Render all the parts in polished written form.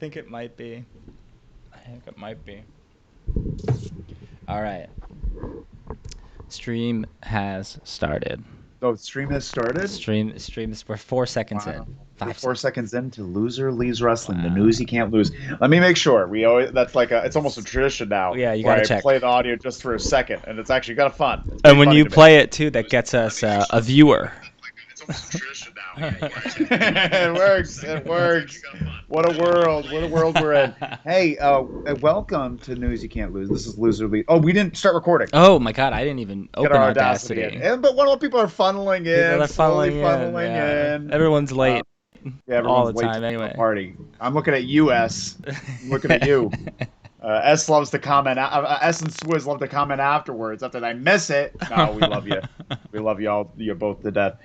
think it might be. I think it might be. All right. Stream has started. Oh, stream has started? Streams. We're 4 seconds Wow. in. We're 5 4 seconds. seconds into Loser Leaves Wrestling, the Wow. news you can't lose. Let me make sure. That's like it's almost a tradition now. Yeah, you where gotta I check. play the audio just for a second, and it's actually kind of fun. It's And pretty when funny you to me. play it too, that gets us a viewer. It's almost a tradition now. It works. It works. What a world. What a world we're in. Hey, welcome to News You Can't Lose. This is Loser Leaves. Oh, we didn't start recording. Oh my God, I didn't even Get open our Audacity. But one of the people are funneling in, People are slowly funneling funneling in. in. Everyone's late. Yeah, all everyone's the late time to anyway. the party. I'm looking at you, S. I'm looking at you. S loves to comment. S and Swizz love to comment afterwards after they miss it. No, we love you. We love you all. You're both to death.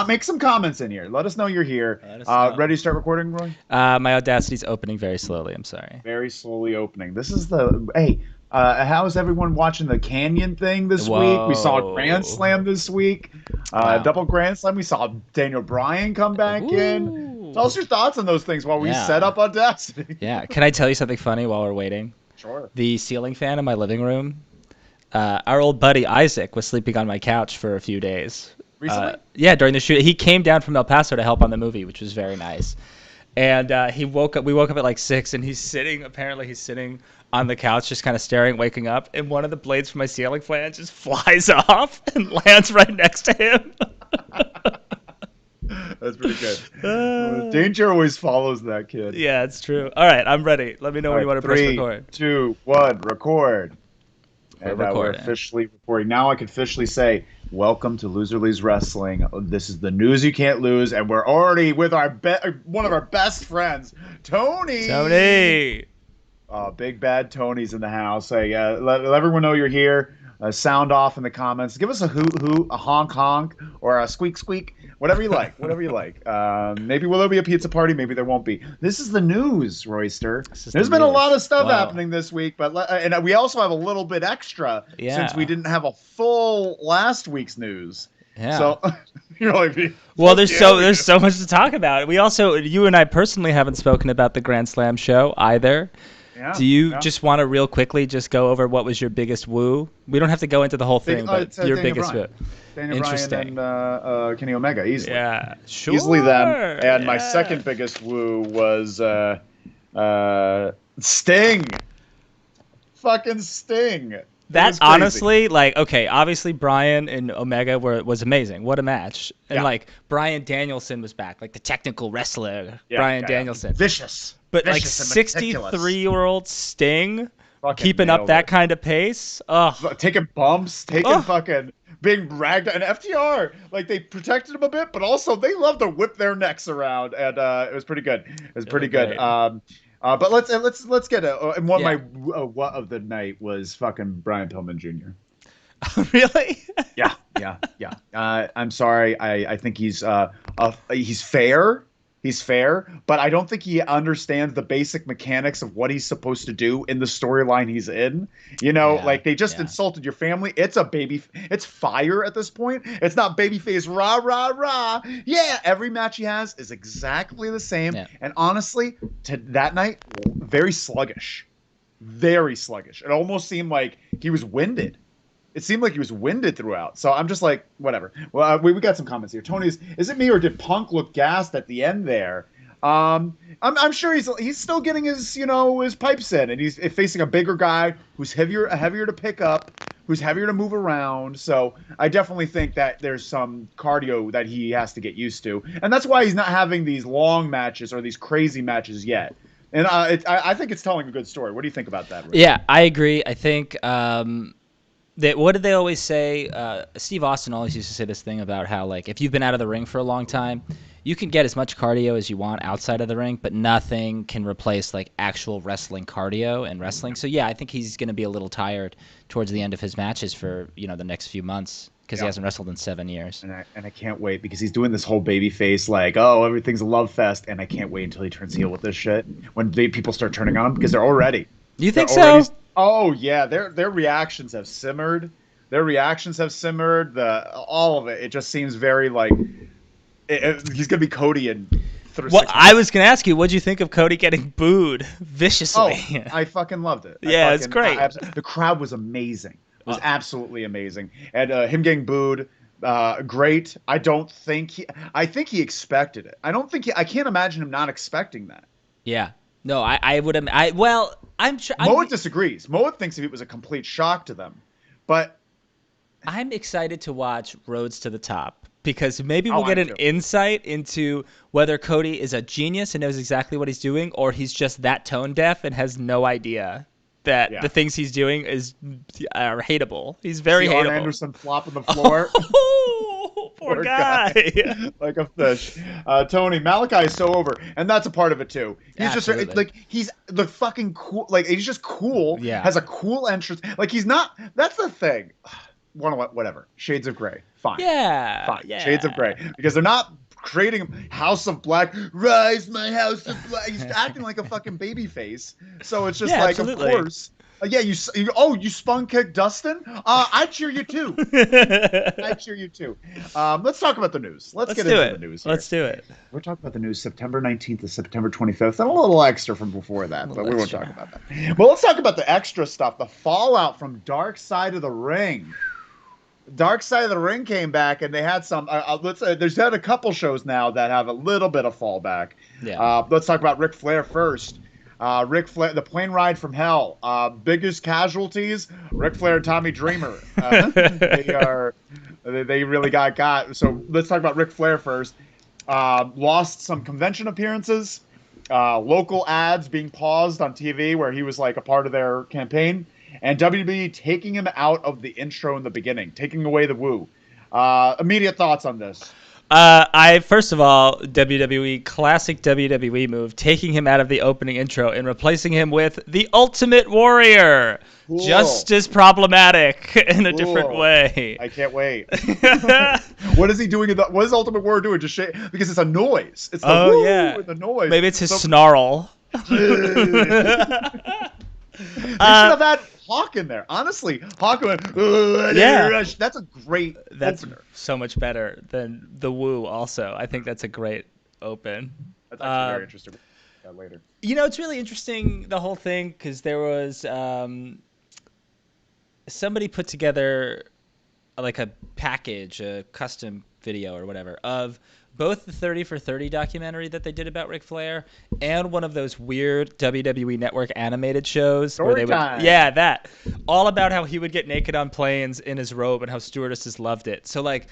Make some comments in here. Let us know you're here. Let us know. Ready to start recording, Roy? My Audacity's opening very slowly. I'm sorry. Very slowly opening. This is the hey. How's everyone watching the Canyon thing this Whoa. week? We saw a Grand Slam this week. Wow. Double Grand Slam. We saw Daniel Bryan come back in. Ooh. Tell us your thoughts on those things while we Yeah. set up Audacity. Yeah. Can I tell you something funny while we're waiting? Sure. The ceiling fan in my living room, our old buddy Isaac was sleeping on my couch for a few days. Recently? Yeah, during the shoot. He came down from El Paso to help on the movie, which was very nice. And we woke up at like 6, and he's sitting on the couch, just kind of staring, waking up, and one of the blades from my ceiling fan just flies off and lands right next to him. That's pretty good. Danger always follows that kid. Yeah, it's true. All right, I'm ready. Let me know when you want to press 3, record. 2, 1, record. We're And we're recording. officially recording. Now I can officially say, welcome to Loser Leaves Wrestling. This is the news you can't lose, and we're already with one of our best friends, Tony. Tony! Big bad Tony's in the house. Hey, let everyone know you're here. Sound off in the comments. Give us a hoot hoot, a honk honk, or a squeak squeak. Whatever you like. Whatever you like. Maybe will there be a pizza party? Maybe there won't be. This is the news, Royster. There's been a lot of stuff happening this week, and we also have a little bit extra since we didn't have a full last week's news. Yeah. So you're like, well, there's so much to talk about. We also, you and I personally haven't spoken about the Grand Slam show either. Yeah, do you just want to real quickly just go over what was your biggest woo? We don't have to go into the whole thing, but your Daniel biggest Bryan. woo. Daniel Bryan and Kenny Omega, easily. Yeah, sure. Easily them. And my second biggest woo was Sting. Fucking Sting. That honestly, like, okay, obviously Bryan and Omega was amazing. What a match. And like Bryan Danielson was back, like the technical wrestler, Bryan Danielson. Vicious. But like 63-year-old Sting keeping up that kind of pace. Taking bumps, fucking being dragged, and FTR, like, they protected him a bit, but also they love to whip their necks around, and it was pretty good. It was pretty good. But let's get it. And my what of the night was fucking Brian Pillman Jr. Really? Yeah. I'm sorry. I think he's fair. He's fair, but I don't think he understands the basic mechanics of what he's supposed to do in the storyline he's in. You know, like, they just insulted your family. It's fire at this point. It's not babyface rah rah rah. Yeah, every match he has is exactly the same. Yeah. And honestly, that night, very sluggish. Very sluggish. It almost seemed like he was winded. It seemed like he was winded throughout. So I'm just like, whatever. Well, we got some comments here. Tony's, is it me or did Punk look gassed at the end there? I'm sure he's still getting his pipes in, and he's facing a bigger guy who's heavier to pick up, who's heavier to move around. So I definitely think that there's some cardio that he has to get used to, and that's why he's not having these long matches or these crazy matches yet. And I think it's telling a good story. What do you think about that, Rick? Yeah, I agree. I think what did they always say? Steve Austin always used to say this thing about how, like, if you've been out of the ring for a long time, you can get as much cardio as you want outside of the ring, but nothing can replace, like, actual wrestling cardio and wrestling. So yeah, I think he's going to be a little tired towards the end of his matches for the next few months, because he hasn't wrestled in 7 years. And I can't wait, because he's doing this whole baby face, like, oh, everything's a love fest, and I can't wait until he turns heel with this shit. When people start turning on him, because they're already. You think so? Oh yeah, their reactions have simmered. All of it. It just seems very like he's gonna be Cody in through Well, 6 I months. was gonna ask you, what'd you think of Cody getting booed viciously? Oh, I fucking loved it. Yeah, it's great. The crowd was amazing. It was Uh, absolutely amazing. And him getting booed, great. I think he expected it. I can't imagine him not expecting that. yeah. No, I would. Well, I'm sure. Mowat disagrees. Mowat thinks it was a complete shock to them. But I'm excited to watch Roads to the Top because maybe Oh, we'll get I'm an too. insight into whether Cody is a genius and knows exactly what he's doing, or he's just that tone deaf and has no idea that Yeah. the things he's doing are hateable. He's very See Arn hateable. Anderson flop on the floor. Oh, poor guy. Like a fish. Tony, Malachi is so over, and that's a part of it too. He's Absolutely. just like he's the fucking cool. Like he's just cool. Yeah. Has a cool entrance. Like he's not. That's the thing. Whatever. Shades of Grey. Fine. Yeah. Fine. Yeah. Shades of Grey because they're not creating House of Black. Rise, my House of Black. He's acting like a fucking baby face. So it's just Yeah, like, absolutely. of course. Yeah, you spun kick Dustin? I cheer you too. I cheer you too. Let's talk about the news. Let's get into the news here. Let's do it. We're talking about the news September 19th to September 25th, and a little extra from before that, but we won't extra. talk about that. Well, let's talk about the extra stuff, the fallout from Dark Side of the Ring. Dark Side of the Ring came back, and they had some. There's had a couple shows now that have a little bit of fallback. Yeah. Let's talk about Ric Flair first. Ric Flair, the plane ride from hell. Biggest casualties: Ric Flair and Tommy Dreamer. They really got. So let's talk about Ric Flair first. Lost some convention appearances. Local ads being paused on TV where he was like a part of their campaign, and WWE taking him out of the intro in the beginning, taking away the woo. Immediate thoughts on this? First of all, WWE, classic WWE move, taking him out of the opening intro and replacing him with the Ultimate Warrior. Cool. Just as problematic in a different Cool. way. I can't wait. What is he doing? What is Ultimate Warrior doing? Just shake because it's a noise. It's the woo and the noise. Maybe it's his snarl. They should have had Hawk in there. Honestly, Hawk went, Yeah. That's a great That's opener. so much better than the woo also. I think that's a great open. That's actually very interesting. Later. You know, it's really interesting, the whole thing, because there was somebody put together like a package, a custom video or whatever, of both the 30 for 30 documentary that they did about Ric Flair and one of those weird WWE Network animated shows Story where they would, time. yeah, that, all about how he would get naked on planes in his robe and how stewardesses loved it. So like,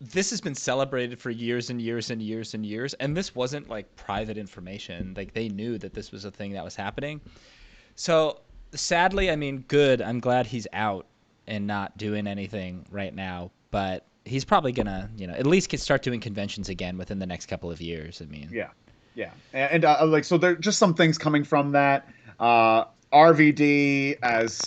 this has been celebrated for years and years and years and years, and this wasn't like private information. Like they knew that this was a thing that was happening. So sadly, I mean, good. I'm glad he's out and not doing anything right now, but he's probably gonna, at least start doing conventions again within the next couple of years. I mean, yeah, and like so, there are just some things coming from that. RVD, as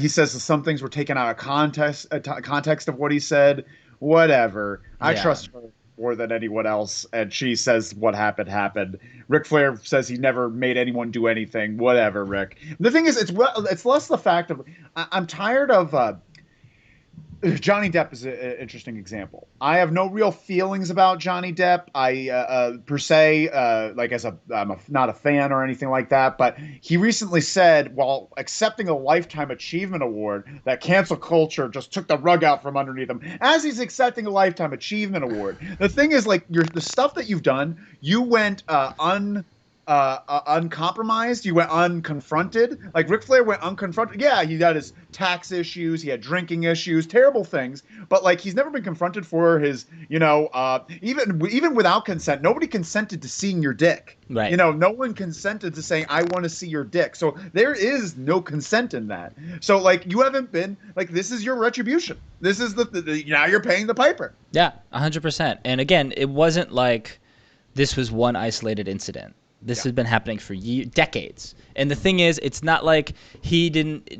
he says, some things were taken out of context of what he said. Whatever, I trust her more than anyone else, and she says what happened. Ric Flair says he never made anyone do anything. Whatever, Rick. The thing is, it's less the fact of I'm tired of. Johnny Depp is an interesting example. I have no real feelings about Johnny Depp. Per se, I'm not a fan or anything like that. But he recently said, while accepting a Lifetime Achievement Award, that cancel culture just took the rug out from underneath him. As he's accepting a Lifetime Achievement Award, the thing is, like, the stuff that you've done, you went uncompromised. You went unconfronted. Like Ric Flair went unconfronted. Yeah, he had his tax issues. He had drinking issues, terrible things. But like, he's never been confronted for his, even without consent. Nobody consented to seeing your dick. right. No one consented to saying, I want to see your dick. So there is no consent in that. So like, you haven't been like, this is your retribution. This is now you're paying the piper. Yeah, 100%. And again, it wasn't like this was one isolated incident. This has been happening for decades. And the thing is, it's not like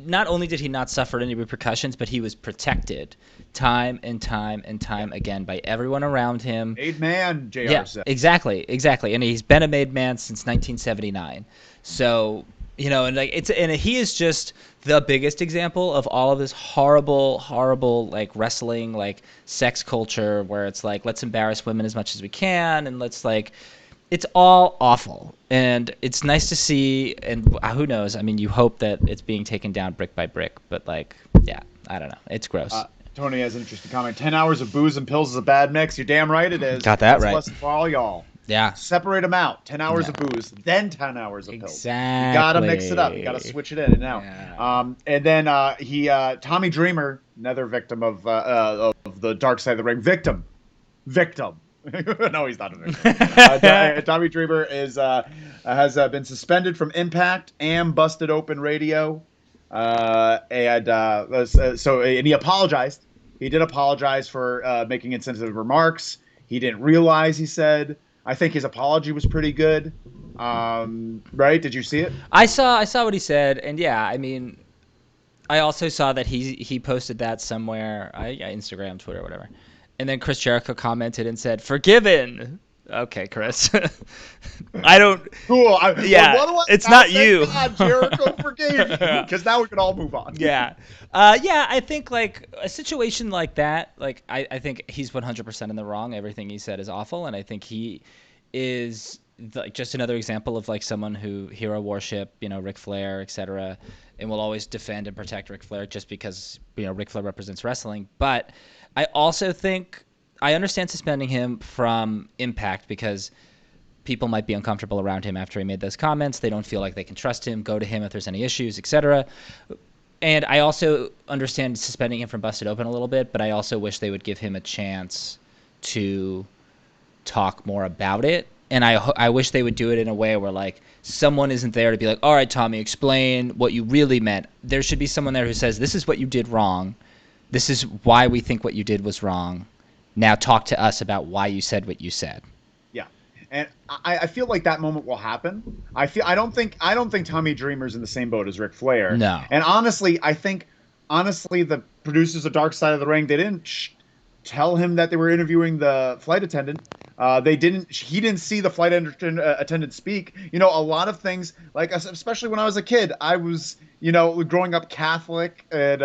not only did he not suffer any repercussions, but he was protected time and time and time again by everyone around him. Made man, JR said. Exactly. And he's been a made man since 1979. So And he is just the biggest example of all of this horrible like wrestling, like sex culture, where it's like, let's embarrass women as much as we can, and let's like, it's all awful. And it's nice to see, and who knows? I mean, you hope that it's being taken down brick by brick, but like, yeah, I don't know. It's gross. Tony has an interesting comment. 10 hours of booze and pills is a bad mix. You're damn right it is. Got that That's right. a lesson for all y'all. Yeah. Separate them out. 10 hours of booze, then 10 hours of pills. Exactly. You got to mix it up. You got to switch it in and out. Yeah. And then Tommy Dreamer, another victim of the dark side of the ring. Victim. No, he's not a victim. Tommy Dreamer has been suspended from Impact and Busted Open Radio. And he apologized. He did apologize for making insensitive remarks. He didn't realize, he said. I think his apology was pretty good. Right? Did you see it? I saw what he said, and yeah, I mean, I also saw that he posted that somewhere, Instagram, Twitter, whatever. And then Chris Jericho commented and said, "Forgiven." Okay, Chris. I don't. Cool. It's not you. God, Jericho forgave you, because now we can all move on. Yeah. I think like a situation like that, like I think he's 100% in the wrong. Everything he said is awful, and I think he is just another example of like someone who hero worship, Ric Flair, etc., and will always defend and protect Ric Flair just because Ric Flair represents wrestling. But I also think I understand suspending him from Impact because people might be uncomfortable around him after he made those comments. They don't feel like they can trust him, go to him if there's any issues, etc. And I also understand suspending him from Busted Open a little bit, but I also wish they would give him a chance to talk more about it. And I wish they would do it in a way where like someone isn't there to be like, all right, Tommy, explain what you really meant. There should be someone there who says, this is what you did wrong. This is why we think what you did was wrong. Now talk to us about why you said what you said. Yeah, and I feel like that moment will happen. I don't think Tommy Dreamer's in the same boat as Ric Flair. No. And honestly, I think the producers of Dark Side of the Ring, they didn't tell him that they were interviewing the flight attendant. He didn't see the flight attendant speak. A lot of things, like especially when I was a kid, I was growing up Catholic, and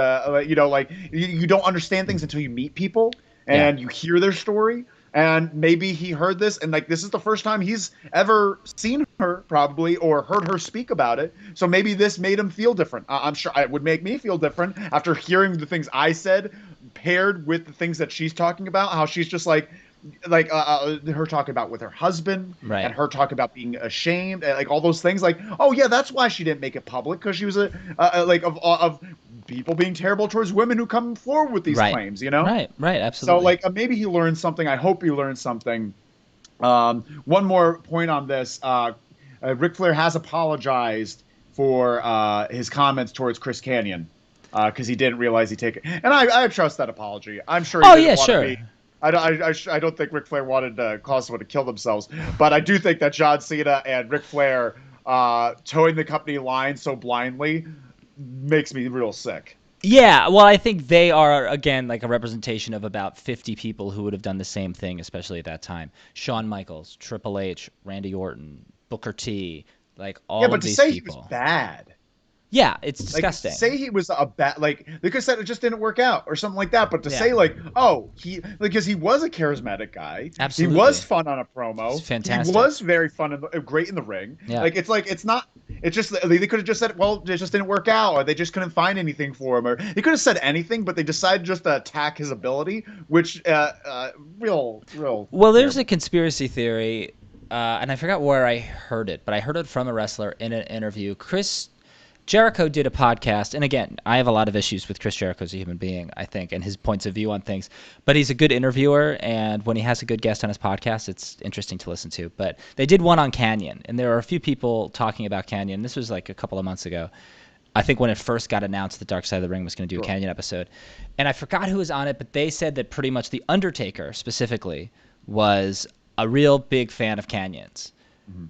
you don't understand things until you meet people and you hear their story. And maybe he heard this, and like this is the first time he's ever seen her, probably, or heard her speak about it. So maybe this made him feel different. I'm sure it would make me feel different after hearing the things I said, paired with the things that she's talking about. How she's just like her talking about with her husband, right, and her talking about being ashamed, and like all those things. Like, oh yeah, that's why she didn't make it public, because she was of people being terrible towards women who come forward with these claims, Right, absolutely. So, like, maybe he learned something. I hope he learned something. One more point on this. Ric Flair has apologized for his comments towards Chris Kanyon, because he didn't realize he'd take it. And I trust that apology. I'm sure he didn't want to be. I don't think Ric Flair wanted to cause someone to kill themselves. But I do think that John Cena and Ric Flair towing the company line so blindly makes me real sick. Yeah, well, I think they are, again, like a representation of about 50 people who would have done the same thing, especially at that time. Shawn Michaels, Triple H, Randy Orton, Booker T, like all of these people. Yeah, but to say he was bad. Yeah, it's disgusting. Like, say he was a bad, like, they could have said it just didn't work out or something like that. But to say, like, oh, because he was a charismatic guy. Absolutely. He was fun on a promo. It's fantastic. He was very fun and great in the ring. Yeah. It's not, it's just, they could have just said, well, it just didn't work out, or they just couldn't find anything for him. Or they could have said anything, but they decided just to attack his ability, which, real. Well, there's a conspiracy theory, and I forgot where I heard it, but I heard it from a wrestler in an interview. Chris Jericho did a podcast, and again, I have a lot of issues with Chris Jericho as a human being, I think, and his points of view on things. But he's a good interviewer, and when he has a good guest on his podcast, it's interesting to listen to. But they did one on Kanyon, and there are a few people talking about Kanyon. This was like a couple of months ago. I think when it first got announced that Dark Side of the Ring was going to do a Kanyon episode. And I forgot who was on it, but they said that pretty much The Undertaker, specifically, was a real big fan of Kanyon's.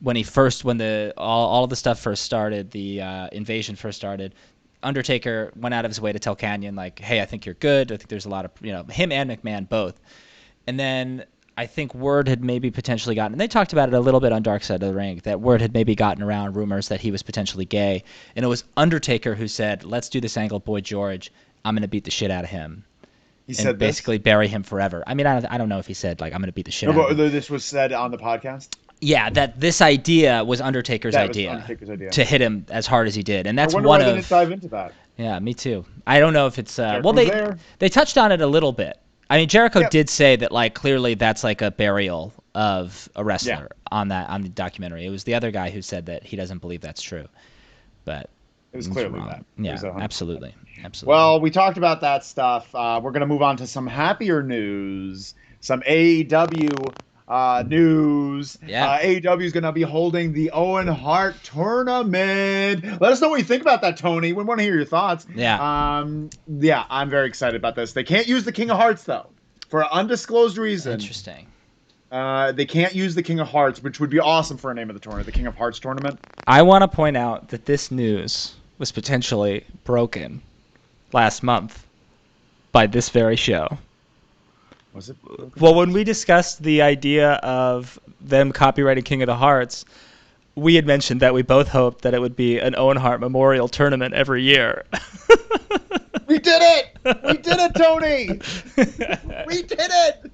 When all of the stuff first started, the invasion first started, Undertaker went out of his way to tell Kanyon, like, hey, I think you're good. I think there's a lot of, him and McMahon both. And then I think word had maybe potentially gotten, and they talked about it a little bit on Dark Side of the Ring, that word had maybe gotten around, rumors that he was potentially gay, and it was Undertaker who said, let's do this angle, Boy George, I'm going to beat the shit out of him. He And said basically bury him forever. I mean, I don't know if he said, like, I'm going to beat the shit out of him. But this was said on the podcast? Yeah, that this idea was Undertaker's idea to hit him as hard as he did. And that's I wonder one why of... they didn't dive into that. Yeah, me too. I don't know if it's... well, there. they touched on it a little bit. I mean, Jericho did say that, like, clearly that's like a burial of a wrestler on the documentary. It was the other guy who said that he doesn't believe that's true, but it was clearly wrong. that. Yeah, absolutely. Well, we talked about that stuff. We're gonna move on to some happier news, some AEW news. Yeah. AEW is gonna be holding the Owen Hart tournament. Let us know what you think about that, Tony. We want to hear your thoughts. Yeah. Yeah, I'm very excited about this. They can't use the King of Hearts though, for an undisclosed reason. Interesting. They can't use the King of Hearts, which would be awesome for a name of the tournament, the King of Hearts tournament. I want to point out that this news was potentially broken last month by this very show. Was it? Well, when we discussed the idea of them copyrighting King of the Hearts, we had mentioned that we both hoped that it would be an Owen Hart Memorial Tournament every year. We did it! We did it, Tony! We did it!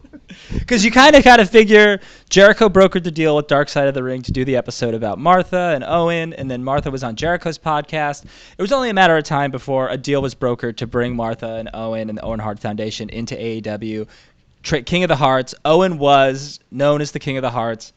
Because you kind of got to figure Jericho brokered the deal with Dark Side of the Ring to do the episode about Martha and Owen, and then Martha was on Jericho's podcast. It was only a matter of time before a deal was brokered to bring Martha and Owen and the Owen Hart Foundation into AEW. King of the Hearts. Owen was known as the King of the Hearts.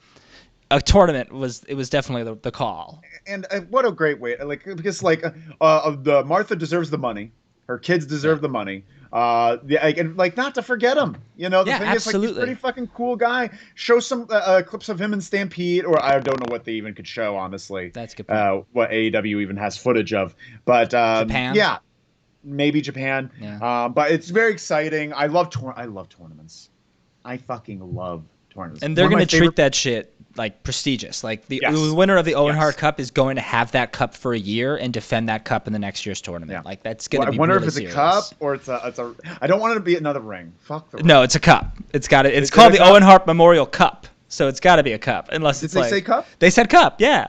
A tournament was definitely the call. And what a great way! The Martha deserves the money. Her kids deserve the money. And not to forget him. You know, the thing absolutely. is, he's a pretty fucking cool guy. Show some clips of him in Stampede, or I don't know what they even could show, honestly. That's a good point. What AEW even has footage of, but Japan. Yeah, maybe Japan. Yeah. But it's very exciting. I love tournaments. I fucking love tournaments. And they're going to treat that shit like prestigious. Like the winner of the Owen Hart Cup is going to have that cup for a year and defend that cup in the next year's tournament. Yeah. Like that's going to be. I wonder if it's serious. A cup or it's a. I don't want it to be another ring. Fuck the ring. No, it's a cup. It's called the Owen Hart Memorial Cup. So it's got to be a cup, unless Did they say cup? They said cup. Yeah.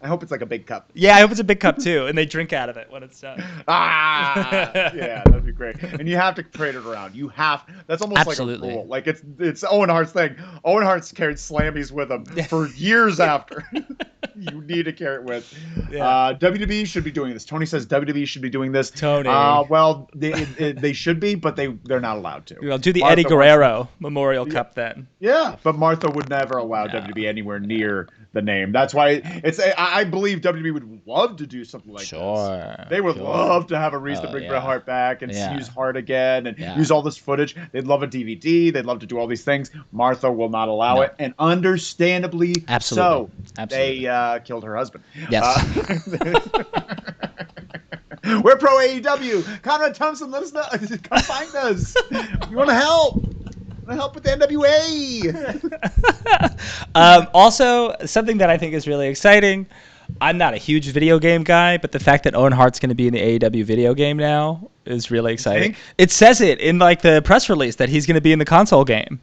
I hope it's like a big cup. Yeah, I hope it's a big cup too, and they drink out of it when it's done. Yeah, that'd be great. And you have to parade it around. That's almost Absolutely. Like a rule. Like it's Owen Hart's thing. Owen Hart's carried Slammies with him for years after. You need to carry it with. Yeah. WWE should be doing this. Tony says WWE should be doing this. Tony. Well, they should be, but they're not allowed to. Well, do the Eddie Guerrero Memorial Cup then. Yeah, but Martha would never allow WWE anywhere near the name. That's why I believe WWE would love to do something like this. They would love to have a reason to bring Bret Hart back and use Hart again and use all this footage. They'd love a DVD. They'd love to do all these things. Martha will not allow it, and understandably so. Absolutely. They killed her husband. Yes. We're pro AEW. Conrad Thompson, let us know. Come find us. We want to help. Help with the NWA. Also, something that I think is really exciting. I'm not a huge video game guy, but the fact that Owen Hart's going to be in the AEW video game now is really exciting. It says it in like the press release that he's going to be in the console game.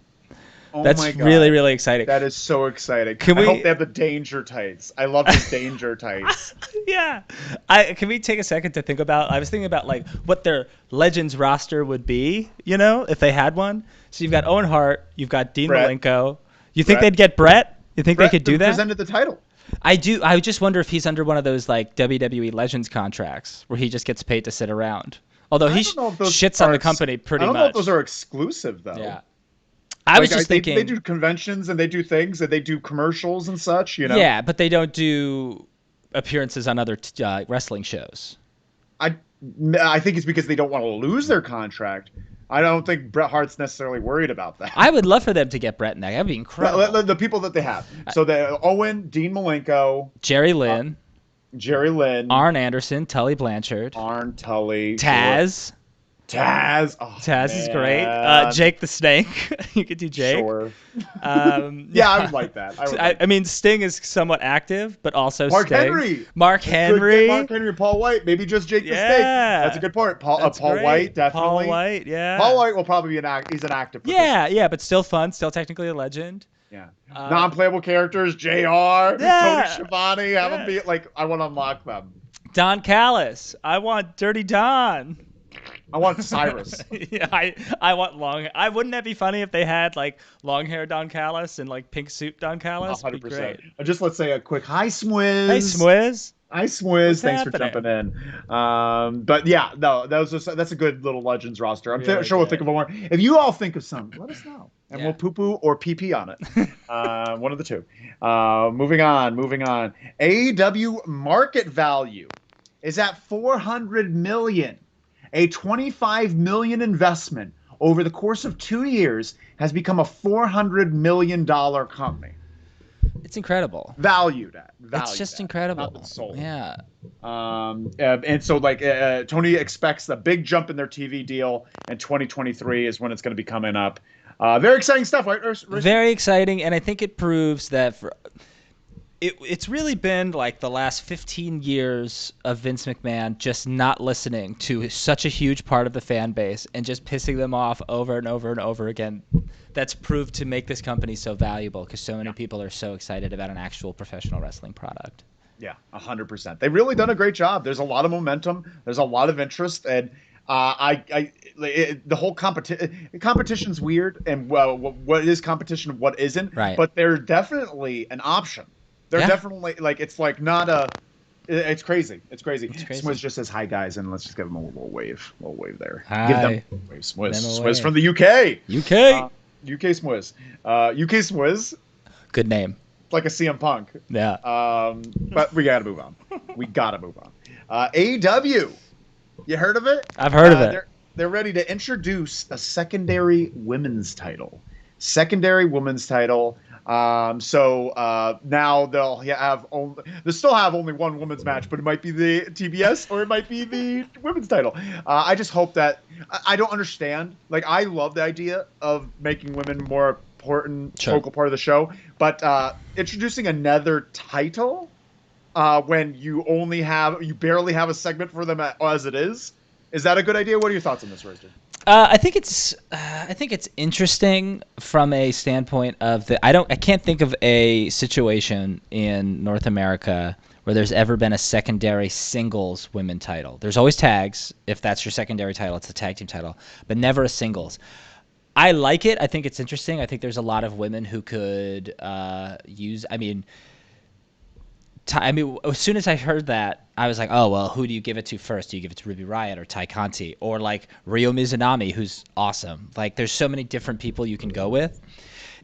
Oh That's my God. really, really exciting. That is so exciting. I hope they have the danger tights. I love the danger tights. Yeah. Can we take a second to think about, I was thinking about like what their Legends roster would be, you know, if they had one. So you've got Owen Hart, you've got Dean Malenko. You think they'd get Brett? You think they could do that? Presented the title. I do. I just wonder if he's under one of those like WWE Legends contracts where he just gets paid to sit around. Although he shits on the company pretty much. I don't know if those are exclusive though. Yeah. I was just thinking they do conventions and they do things and they do commercials and such, you know. Yeah, but they don't do appearances on other wrestling shows. I think it's because they don't want to lose their contract. I don't think Bret Hart's necessarily worried about that. I would love for them to get Bret in that. That'd be incredible. The people that they have. So Owen, Dean Malenko, Jerry Lynn, Arn Anderson, Tully Blanchard, Tully, Taz. Taz. Oh, Taz is great. man. Jake the Snake. You could do Jake. Sure. Yeah, I Yeah. would like that. I would like I mean, Sting is somewhat active, but also Mark Sting. Henry. Mark That's good. Get Henry. Mark Henry, Paul White. Maybe just Jake the Snake. That's a Yeah. good part. Paul That's Paul great. White, definitely. Paul White, yeah. Paul White will probably be he's an active Yeah, participant. yeah, but still fun. Still technically a legend. Yeah. Um, Non-playable characters, JR, Tony yeah. Schiavone, have them Yeah. be like, I want to unlock them. Don Callis. I want Dirty Don. I want Cyrus. Yeah, I want long. I wouldn't that be funny if they had like long hair Don Callis and like pink suit Don Callis? 100%. Just let's say a quick hi, Swizz. Hey, Swizz. Hi, Swizz. What's Thanks happening? for jumping in. But yeah, no, that's a good little Legends roster. I'm Really sure we'll good. think of more. If you all think of some, let us know. And Yeah. we'll poo-poo or pee-pee on it. One of the two. Moving on. AEW market value is at $400 million. A $25 million investment over the course of 2 years has become a $400 million company. It's incredible. Valued at. It's just incredible. Not that's sold. Yeah. And so like Tony expects the big jump in their TV deal, and 2023 is when it's going to be coming up. Very exciting stuff, right? Very exciting, and I think it proves that it's really been like the last 15 years of Vince McMahon just not listening to such a huge part of the fan base and just pissing them off over and over and over again. That's proved to make this company so valuable because so many people are so excited about an actual professional wrestling product. Yeah, 100%. They've really done a great job. There's a lot of momentum. There's a lot of interest, and the whole competition's weird, and what is competition, what isn't. Right. But they're definitely an option. They're definitely like it's like not a. It's crazy. It's crazy. Swizz just says hi, guys, and let's just give them a little wave there. Hi. Give them a wave. Swizz wave. from the UK. UK. UK Swizz. UK Swizz. Good name. Like a CM Punk. Yeah. But we gotta move on. AEW. You heard of it? I've heard of it. They're ready to introduce a secondary women's title. Now they'll still have only one women's match, but it might be the TBS or it might be the women's title. I just hope that I don't understand. Like, I love the idea of making women more important focal part of the show, but introducing another title when you barely have a segment for them as it is that a good idea? What are your thoughts on this, Royster? I think it's interesting from a standpoint of I can't think of a situation in North America where there's ever been a secondary singles women title. There's always tags. If that's your secondary title, it's the tag team title, but never a singles. I like it. I think it's interesting. I think there's a lot of women who could use. I mean, as soon as I heard that, I was like, oh, well, who do you give it to first? Do you give it to Ruby Riott or Ty Conti or like Ryo Mizunami, who's awesome? Like, there's so many different people you can go with.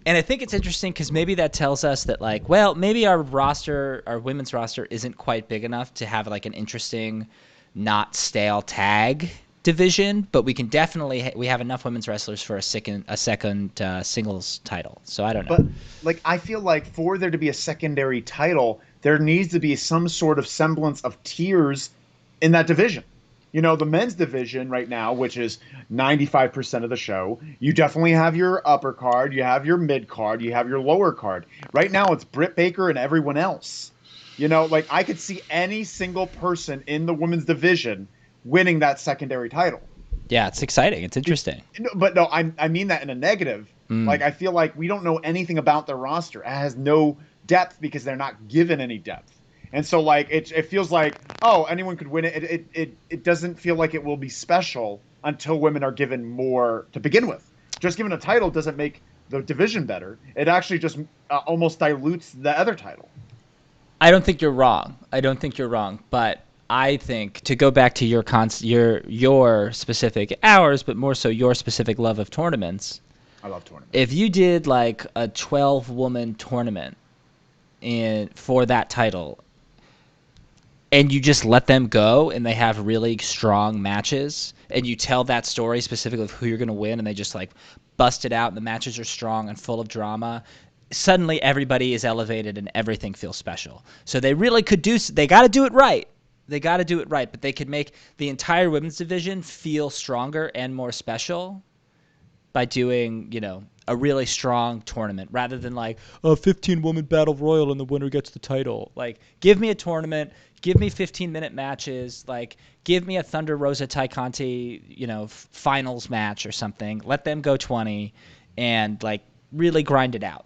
And I think it's interesting because maybe that tells us that, like, well, maybe our women's roster isn't quite big enough to have like an interesting, not stale tag division, but we can definitely we have enough women's wrestlers for a second singles title. So I don't know. But like, I feel like for there to be a secondary title, there needs to be some sort of semblance of tiers in that division. You know, the men's division right now, which is 95% of the show, you definitely have your upper card, you have your mid card, you have your lower card. Right now, it's Britt Baker and everyone else. You know, like, I could see any single person in the women's division winning that secondary title. Yeah, it's exciting. It's interesting. But no, I mean that in a negative. Like, I feel like we don't know anything about their roster. It has no depth because they're not given any depth. And so, like, it feels like, oh, anyone could win it. It doesn't feel like it will be special until women are given more to begin with. Just giving a title doesn't make the division better. It actually just almost dilutes the other title. I don't think you're wrong. But I think, to go back to your specific hours, but more so your specific love of tournaments. I love tournaments. If you did like a 12-woman tournament for that title, and you just let them go and they have really strong matches, and you tell that story specifically of who you're going to win, and they just like bust it out and the matches are strong and full of drama, suddenly everybody is elevated and everything feels special. So they really could they got to do it right. They got to do it right, but they could make the entire women's division feel stronger and more special by doing, a really strong tournament rather than like a 15-woman battle royal and the winner gets the title. Like, give me a tournament, give me 15-minute matches, like give me a Thunder Rosa Tai Conti, finals match or something. Let them go 20 and like really grind it out.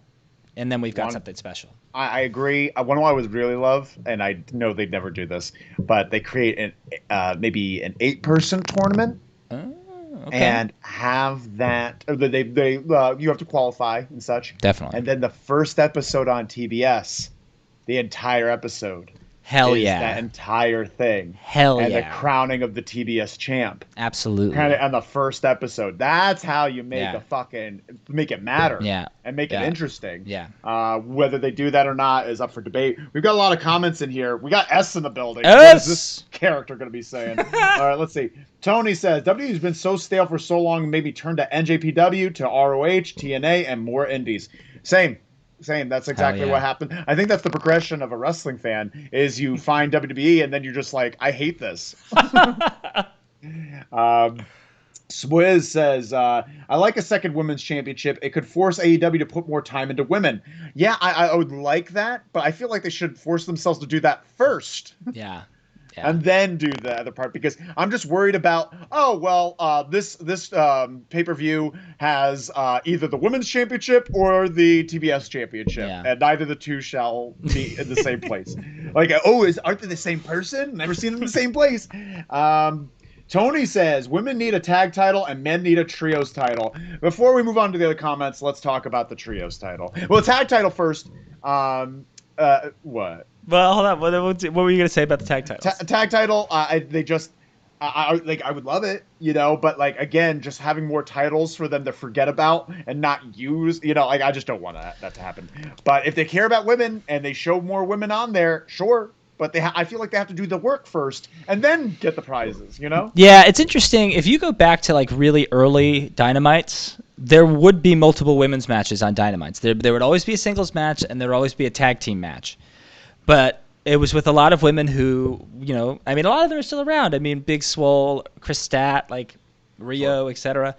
And then we've got something special. I agree. One I would really love, and I know they'd never do this, but they create maybe an 8-person tournament. Okay. And have that. You have to qualify and such. Definitely. And then the first episode on TBS, the entire episode. Hell is yeah. That entire thing. Hell and yeah. And the crowning of the TBS champ. Absolutely. Kind of on the first episode. That's how you make make it matter. Yeah. And make it interesting. Yeah. Whether they do that or not is up for debate. We've got a lot of comments in here. We got S in the building. S! What is this character going to be saying? All right, let's see. Tony says, WWE's been so stale for so long, maybe turn to NJPW, to ROH, TNA, and more indies. Same. That's exactly what happened. I think that's the progression of a wrestling fan, is you find WWE and then you're just like, I hate this. Swizz says, I like a second women's championship. It could force AEW to put more time into women. Yeah, I would like that, but I feel like they should force themselves to do that first. Yeah. And then do the other part, because I'm just worried about, this pay-per-view has either the women's championship or the TBS championship, and neither the two shall be in the same place. Like, aren't they the same person? Never seen them in the same place. Tony says, women need a tag title and men need a trios title. Before we move on to the other comments, let's talk about the trios title. Well, tag title first. What? Well, hold on. What were you going to say about the tag titles? Tag title, I would love it, but like, again, just having more titles for them to forget about and not use, I just don't want that to happen. But if they care about women and they show more women on there, sure. But I feel like they have to do the work first and then get the prizes, Yeah, it's interesting. If you go back to like really early Dynamites, there would be multiple women's matches on Dynamites. There would always be a singles match and there would always be a tag team match. But it was with a lot of women who, a lot of them are still around. Big Swole, Chris Stat, like Rio, etc.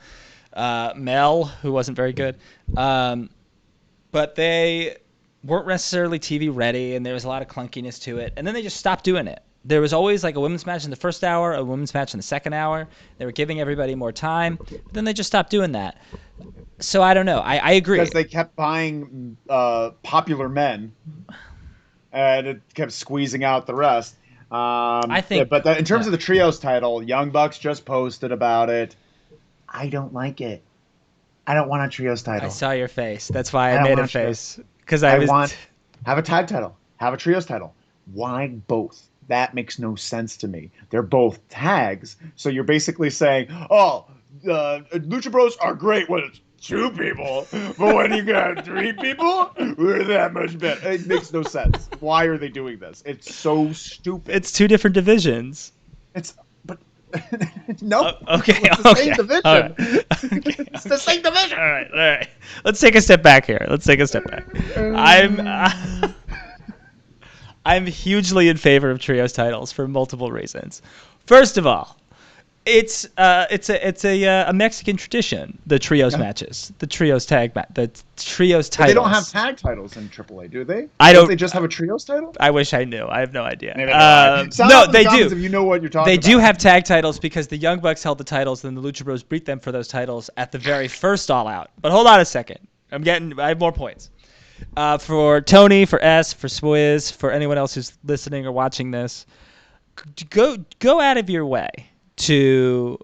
Mel, who wasn't very good. But they weren't necessarily TV ready, and there was a lot of clunkiness to it. And then they just stopped doing it. There was always like a women's match in the first hour, a women's match in the second hour. They were giving everybody more time. But then they just stopped doing that. So I don't know. I agree. Because they kept buying popular men. And it kept squeezing out the rest. I think. But in terms of the trios title, Young Bucks just posted about it. I don't like it. I don't want a trios title. I saw your face. That's why I made a face. Because have a tag title, have a trios title. Why both? That makes no sense to me. They're both tags, so you're basically saying, Lucha Bros are great when it's 2 people, but when you got 3 people, we're that much better. It makes no sense. Why are they doing this? It's so stupid. It's 2 different divisions. No. Okay. It's the same division. Right. Okay. It's the same division. All right. Let's take a step back here. I'm hugely in favor of trios titles for multiple reasons. First of all, it's a Mexican tradition. The trios matches, the trios the trios titles. But they don't have tag titles in AAA, do they? Don't they just have a trios title? I wish I knew. I have no idea. No, they do. If you know what you're talking about. They do have tag titles because the Young Bucks held the titles, and the Lucha Bros beat them for those titles at the very first All Out. But hold on a second. I have more points. For Tony, for S, for Swizz, for anyone else who's listening or watching this, go out of your way to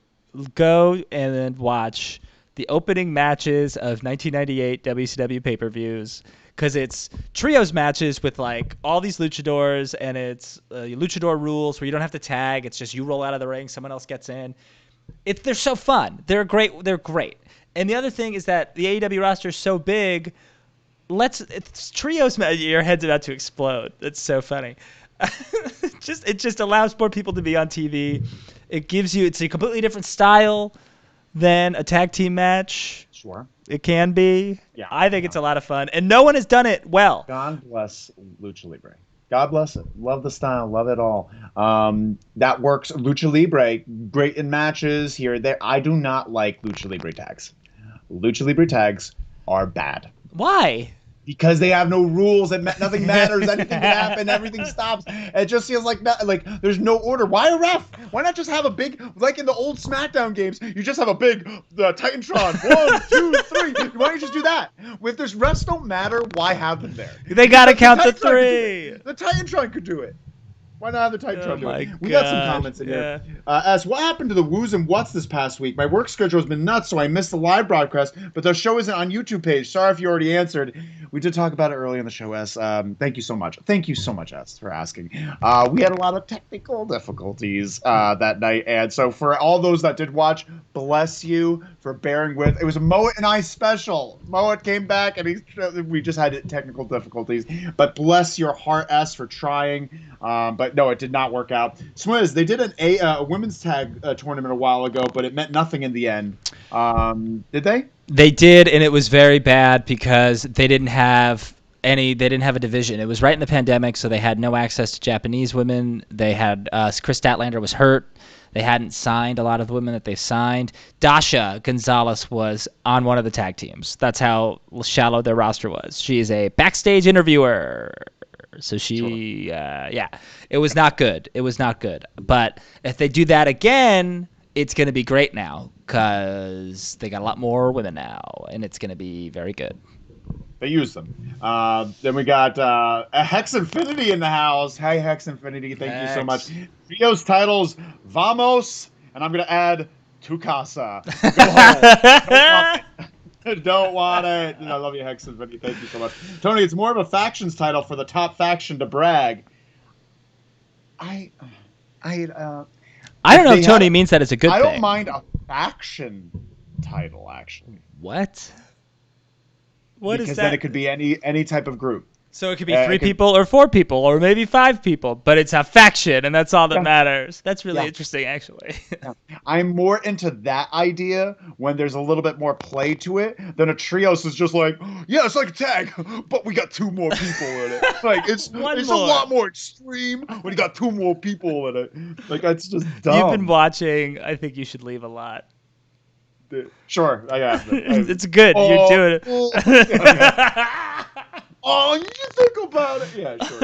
go and watch the opening matches of 1998 WCW pay-per-views, because it's trios matches with like all these luchadors, and it's luchador rules where you don't have to tag. It's just you roll out of the ring, someone else gets in. They're so fun. They're great. And the other thing is that the AEW roster is so big. It's trios. Your head's about to explode. That's so funny. It just allows more people to be on TV. It's a completely different style than a tag team match. Sure. It can be. Yeah. I think it's a lot of fun, and no one has done it well. God bless Lucha Libre. God bless it. Love the style. Love it all. That works. Lucha Libre, great in matches here. There, I do not like Lucha Libre tags. Lucha Libre tags are bad. Why? Because they have no rules and nothing matters. Anything can happen. Everything stops. It just feels like there's no order. Why a ref? Why not just have a big, like in the old SmackDown games, you just have a big Titantron. 1, 2, 3. Why don't you just do that? If there's refs don't matter, why have them there? They got to count the 3. The Titantron could do it. Why not have the Titantron do it? We gosh, got some comments in here. As what happened to the Woos and Whats this past week? My work schedule has been nuts, so I missed the live broadcast, but the show isn't on YouTube page. Sorry if you already answered. We did talk about it early in the show, S. Thank you so much. Thank you so much, S, for asking. We had a lot of technical difficulties that night, and so for all those that did watch, bless you for bearing with. It was a Moet and I special. Moet came back, and we just had technical difficulties, but bless your heart, S, for trying. But no, it did not work out. Swizz, they did a women's tag tournament a while ago, but it meant nothing in the end. Did they? They did, and it was very bad because they didn't have a division. It was right in the pandemic, so they had no access to Japanese women. They had Chris Statlander was hurt. They hadn't signed a lot of the women that they signed. Dasha Gonzalez was on one of the tag teams. That's how shallow their roster was. She is a backstage interviewer. So she, yeah, it was not good. It was not good. But if they do that again, it's going to be great now because they got a lot more women now, and it's going to be very good. They use them. Then we got a Hex Infinity in the house. Hey, Hex Infinity, thank you so much. Trios titles, Vamos, and I'm going to add Tukasa. Go home. Don't want it. I love you, Hex Infinity. Thank you so much. Tony, it's more of a factions title for the top faction to brag. I don't know if Tony means that it's a good thing. I don't mind a faction title, actually. What? What is that? Because then it could be any type of group. So it could be 3 people or 4 people or maybe 5 people, but it's a faction, and that's all that matters. That's really interesting, actually. I'm more into that idea when there's a little bit more play to it than a trios is just like, yeah, it's like a tag, but we got 2 more people in it. Like it's a lot more extreme when you got 2 more people in it. Like that's just dumb. You've been watching. I think you should leave a lot. Sure, I got it. It's good. You're doing it. Oh, you think about it? Yeah, sure.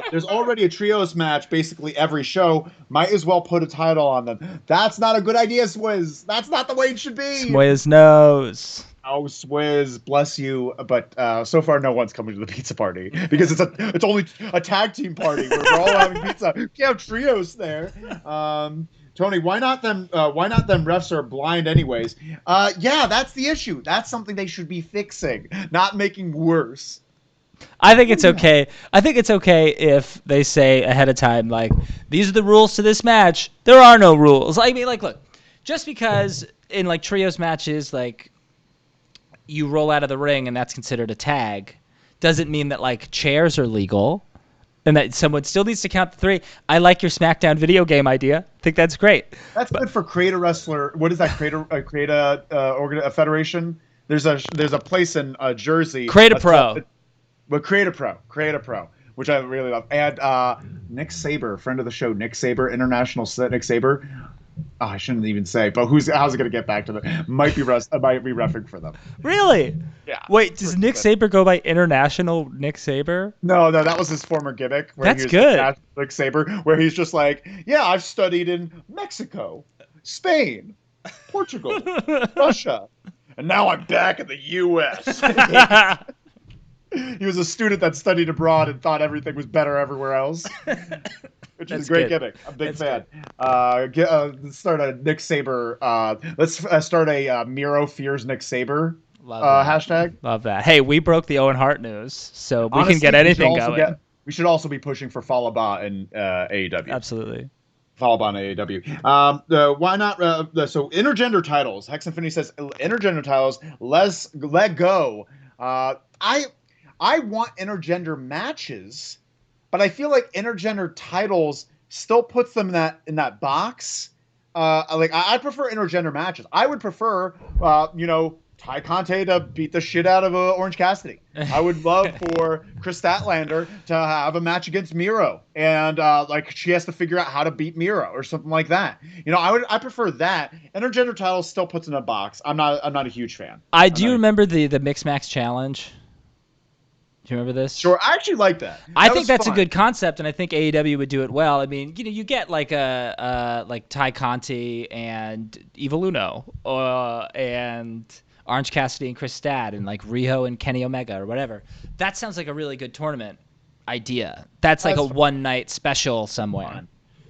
There's already a trios match basically every show. Might as well put a title on them. That's not a good idea, Swizz. That's not the way it should be. Swizz knows. Oh, Swizz, bless you. But so far, no one's coming to the pizza party because it's only a tag team party where we're all having pizza. You can't have trios there. Tony, why not them? Why not them refs are blind anyways? Yeah, that's the issue. That's something they should be fixing, not making worse. I think it's okay. I think it's okay if they say ahead of time, like, these are the rules to this match. There are no rules. I mean, like, look, just because in like trios matches, like, you roll out of the ring and that's considered a tag, doesn't mean that like chairs are legal. And that someone still needs to count the 3. I like your SmackDown video game idea. I think that's great. That's good for Create a Wrestler. What is that? Create a federation. There's a place in Jersey. Create a Pro. But Create a Pro, which I really love. And Nick Saber, friend of the show, Nick Saber, international Nick Saber. Oh, I shouldn't even say, but how's it going to get back to them? Might be reffing for them. Really? Yeah. Wait, does Nick Saber go by international Nick Saber? No, that was his former gimmick. That's good. Nick Saber, where he's just like, yeah, I've studied in Mexico, Spain, Portugal, Russia, and now I'm back in the U.S. He was a student that studied abroad and thought everything was better everywhere else. Which is a great gimmick. I'm a big fan. Let's start a Nick Saber. Let's start a Miro fears Nick Saber hashtag. Love that. Hey, we broke the Owen Hart news, so we can get anything going. We should also be pushing for Falaba in AEW. Absolutely. Falaba in AEW. Why not? So intergender titles. Hex Infinity says intergender titles. Let go. I want intergender matches. But I feel like intergender titles still puts them in that box. I prefer intergender matches. I would prefer, Ty Conte to beat the shit out of Orange Cassidy. I would love for Chris Statlander to have a match against Miro, and like she has to figure out how to beat Miro or something like that. I prefer that. Intergender title still puts in a box. I'm not a huge fan. I do remember the Mix Max Challenge. Do you remember this? Sure, I actually like that. I think that's fun. A good concept, and I think AEW would do it well. I mean, you get like like Ty Conti and Evil Uno, and Orange Cassidy and Chris Stad, and like Riho and Kenny Omega or whatever. That sounds like a really good tournament idea. That's like a one-night special somewhere. Fun.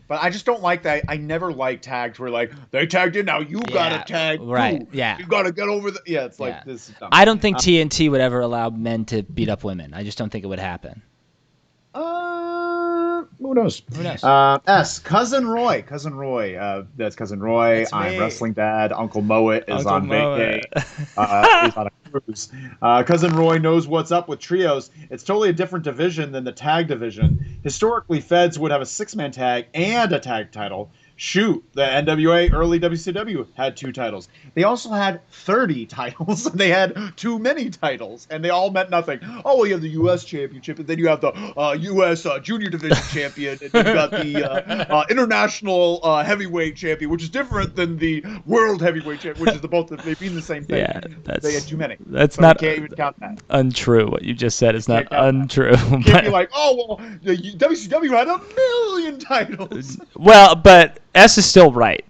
But I just don't like that. I never like tags where like they tagged in, now you gotta tag. Right. Too. Yeah. You gotta get over the. Yeah. It's like this. Is dumb. I don't think TNT would ever allow men to beat up women. I just don't think it would happen. Who knows? Who knows? S. Cousin Roy. Cousin Roy. That's Cousin Roy. I'm Wrestling Dad. Uncle Moet is on vacay. He's on a cruise. Cousin Roy knows what's up with trios. It's totally a different division than the tag division. Historically, Feds would have a 6-man tag and a tag title. Shoot, the NWA, early WCW, had 2 titles. They also had 30 titles. They had too many titles, and they all meant nothing. Oh, well, you have the U.S. Championship, and then you have the U.S. Junior Division Champion, and then you got the International Heavyweight Champion, which is different than the World Heavyweight Champion, which is they mean the same thing. Yeah, they had too many. That's so not you can't even count that. Untrue. What you just said is not untrue. You can't be like, oh, well, the WCW had 1 million titles. Well, but S is still right.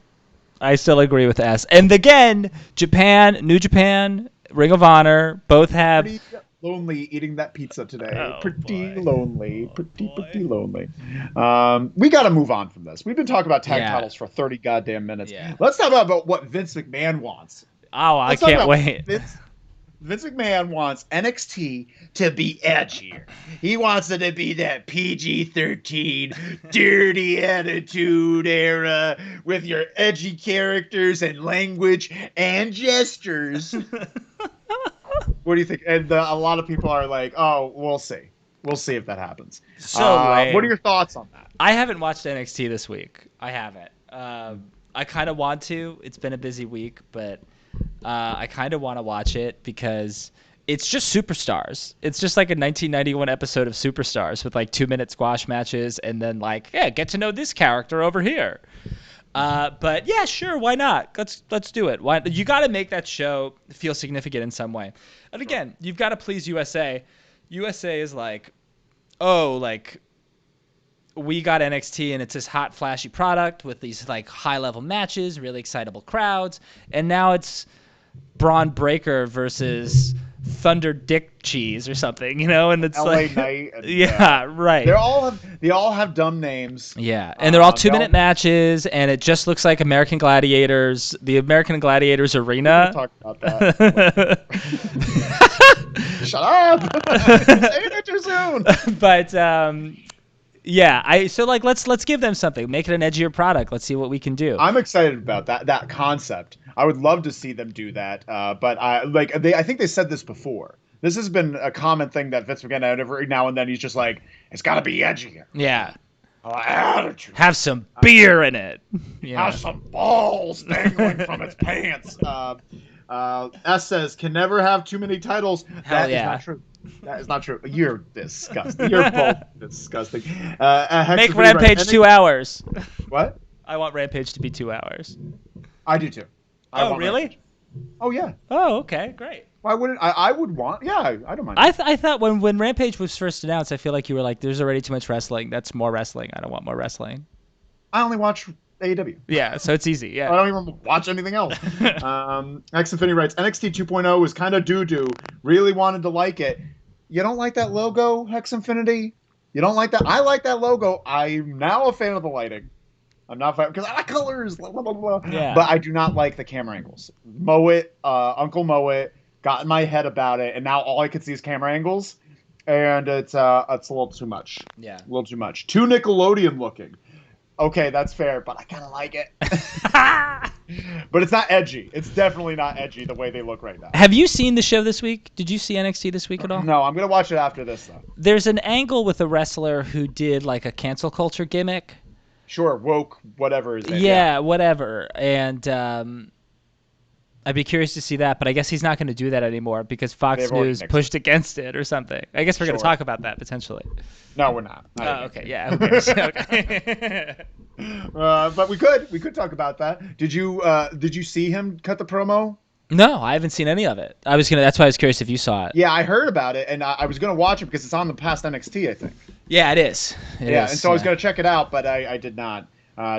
I still agree with S. And again, Japan, New Japan, Ring of Honor, both have... Pretty lonely eating that pizza today. Oh, pretty boy. Lonely. Pretty lonely. We got to move on from this. We've been talking about tag titles for 30 goddamn minutes. Yeah. Let's talk about what Vince McMahon wants. Oh, I can't wait. Vince McMahon wants NXT to be edgier. He wants it to be that PG-13 dirty attitude era with your edgy characters and language and gestures. What do you think? And a lot of people are like, oh, we'll see. We'll see if that happens. So what are your thoughts on that? I haven't watched NXT this week. I haven't. I kind of want to. It's been a busy week, but... I kind of want to watch it because it's just Superstars. It's just like a 1991 episode of Superstars with like 2-minute squash matches and then like, yeah, get to know this character over here. But yeah, sure, why not? Let's do it. Why you got to make that show feel significant in some way. And again, you've got to please USA. USA is like, oh, like we got NXT and it's this hot, flashy product with these like high-level matches, really excitable crowds, and now it's Braun Breaker versus Thunder Dick Cheese or something, and it's LA like Knight. And, yeah, right. They all have dumb names. Yeah, and they're all 2-minute matches, and it just looks like American Gladiators, the American Gladiators Arena. We'll talk about that. Shut up! Say it too soon. But yeah, so like let's give them something. Make it an edgier product. Let's see what we can do. I'm excited about that concept. I would love to see them do that. But I think they said this before. This has been a common thing that Vince McMahon every now and then he's just like, it's got to be edgier. Yeah. Attitude. Have some beer in it. Yeah. Have some balls dangling from its pants. S says, can never have too many titles. That is not true. That is not true. You're disgusting. You're both disgusting. Make Rampage 2 hours. What? I want Rampage to be 2 hours. I do too. Oh, really? Rampage. Oh, yeah. Oh, okay. Great. Why wouldn't I would want, yeah, I don't mind. I thought when Rampage was first announced, I feel like you were like, there's already too much wrestling. That's more wrestling. I don't want more wrestling. I only watch AEW. Yeah, so it's easy. Yeah. I don't even watch anything else. X Infinity writes, NXT 2.0 is kind of doo-doo. Really wanted to like it. You don't like that logo, Hex Infinity? You don't like that? I like that logo. I'm now a fan of the lighting. I'm not fan because I like colors. Blah, blah, blah, blah. Yeah. But I do not like the camera angles. Moet, Uncle Moet, got in my head about it, and now all I can see is camera angles, and it's a little too much. Yeah. A little too much. Too Nickelodeon looking. Okay, that's fair, but I kind of like it. But it's not edgy. It's definitely not edgy the way they look right now. Have you seen the show this week? Did you see NXT this week at all? No, I'm going to watch it after this, though. There's an angle with a wrestler who did like a cancel culture gimmick. Sure, woke, whatever his name. Yeah, whatever. And I'd be curious to see that, but I guess he's not going to do that anymore because Fox They've already News nixed pushed against it or something. I guess we're going to Sure. talk about that potentially. No, we're not. Oh, okay. Yeah. Who cares? Okay. But we could talk about that. Did you see him cut the promo? No, I haven't seen any of it. That's why I was curious if you saw it. Yeah, I heard about it, and I was gonna watch it because it's on the past NXT, I think. Yeah, it is. And so I was gonna check it out, but I did not.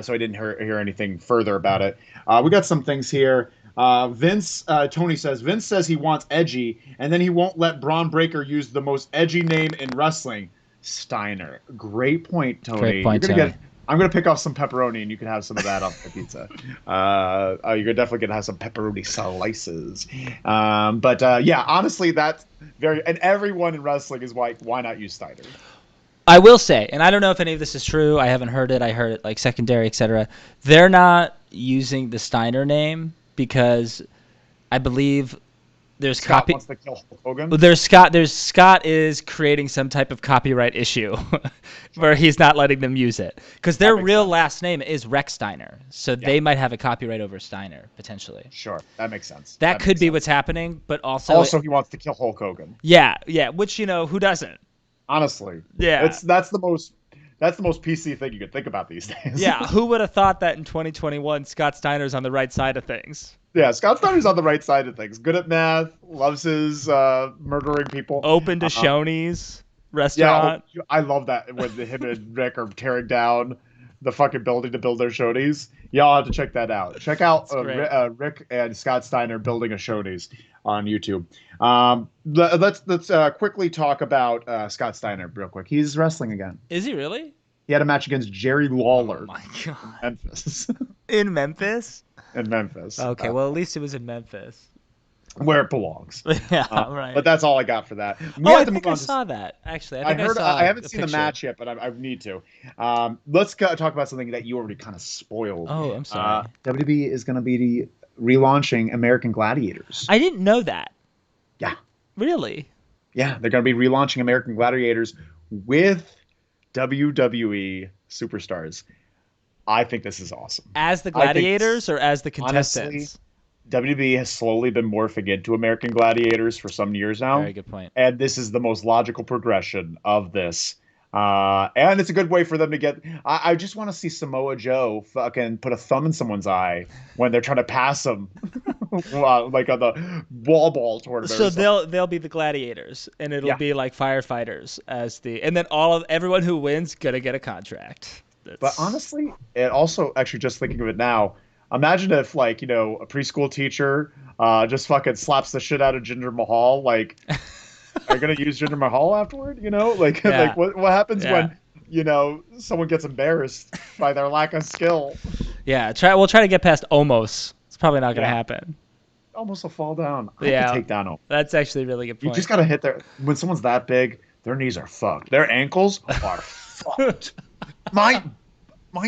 So I didn't hear anything further about it. We got some things here. Tony says Vince says he wants edgy, and then he won't let Braun Breaker use the most edgy name in wrestling. Steiner. Great point, Tony. Great point, Tony. Tony. I'm gonna pick off some pepperoni, and you can have some of that off the pizza. You're definitely gonna have some pepperoni slices. Yeah, honestly, that's very. And everyone in wrestling is like, why not use Steiner? I will say, and I don't know if any of this is true. I haven't heard it. I heard it like secondary, etc. They're not using the Steiner name because I believe there's Scott wants to kill Hulk Hogan. There's Scott is creating some type of copyright issue where he's not letting them use it because their real last name is Rex Steiner, so they might have a copyright over Steiner potentially. Sure, that makes sense. That could be sense. what's happening, but also he wants to kill Hulk Hogan. Yeah, which who doesn't? Honestly, yeah, that's the most PC thing you could think about these days. Yeah, who would have thought that in 2021 Scott Steiner's on the right side of things? Yeah, Scott Steiner's on the right side of things. Good at math, loves his murdering people. Open to Shoney's restaurant. Yeah, I love that when him and Rick are tearing down the fucking building to build their Shoney's. Y'all have to check that out. Check out Rick and Scott Steiner building a Shoney's on YouTube. Let's quickly talk about Scott Steiner real quick. He's wrestling again. Is he really? He had a match against Jerry Lawler. Oh my god! In Memphis. In Memphis? In Memphis. Okay, well at least it was in Memphis. Where it belongs. Yeah, right. But that's all I got for that. I think I saw that. Actually, I haven't seen the match yet, but I need to. Let's talk about something that you already kind of spoiled. Oh, I'm sorry. WWE is going to be relaunching American Gladiators. I didn't know that. Yeah. Really? Yeah, they're going to be relaunching American Gladiators with WWE superstars. I think this is awesome. As the Gladiators or as the contestants? Honestly, WWE has slowly been morphing into American Gladiators for some years now. Very good point. And this is the most logical progression of this. And it's a good way for them to get... I just want to see Samoa Joe fucking put a thumb in someone's eye when they're trying to pass him. Like on the wall ball tournament. So they'll be the Gladiators, and it'll be like firefighters as and then everyone who wins gonna get a contract. But honestly, it also, actually just thinking of it now, imagine if a preschool teacher just fucking slaps the shit out of Jinder Mahal. Like, are you gonna use Jinder Mahal afterward? Like what happens when someone gets embarrassed by their lack of skill? Yeah, we'll try to get past Omos. It's probably not gonna happen. Almost will fall down. I can take down Omos. That's actually a really good point. You just gotta hit when someone's that big, their knees are fucked. Their ankles are fucked. My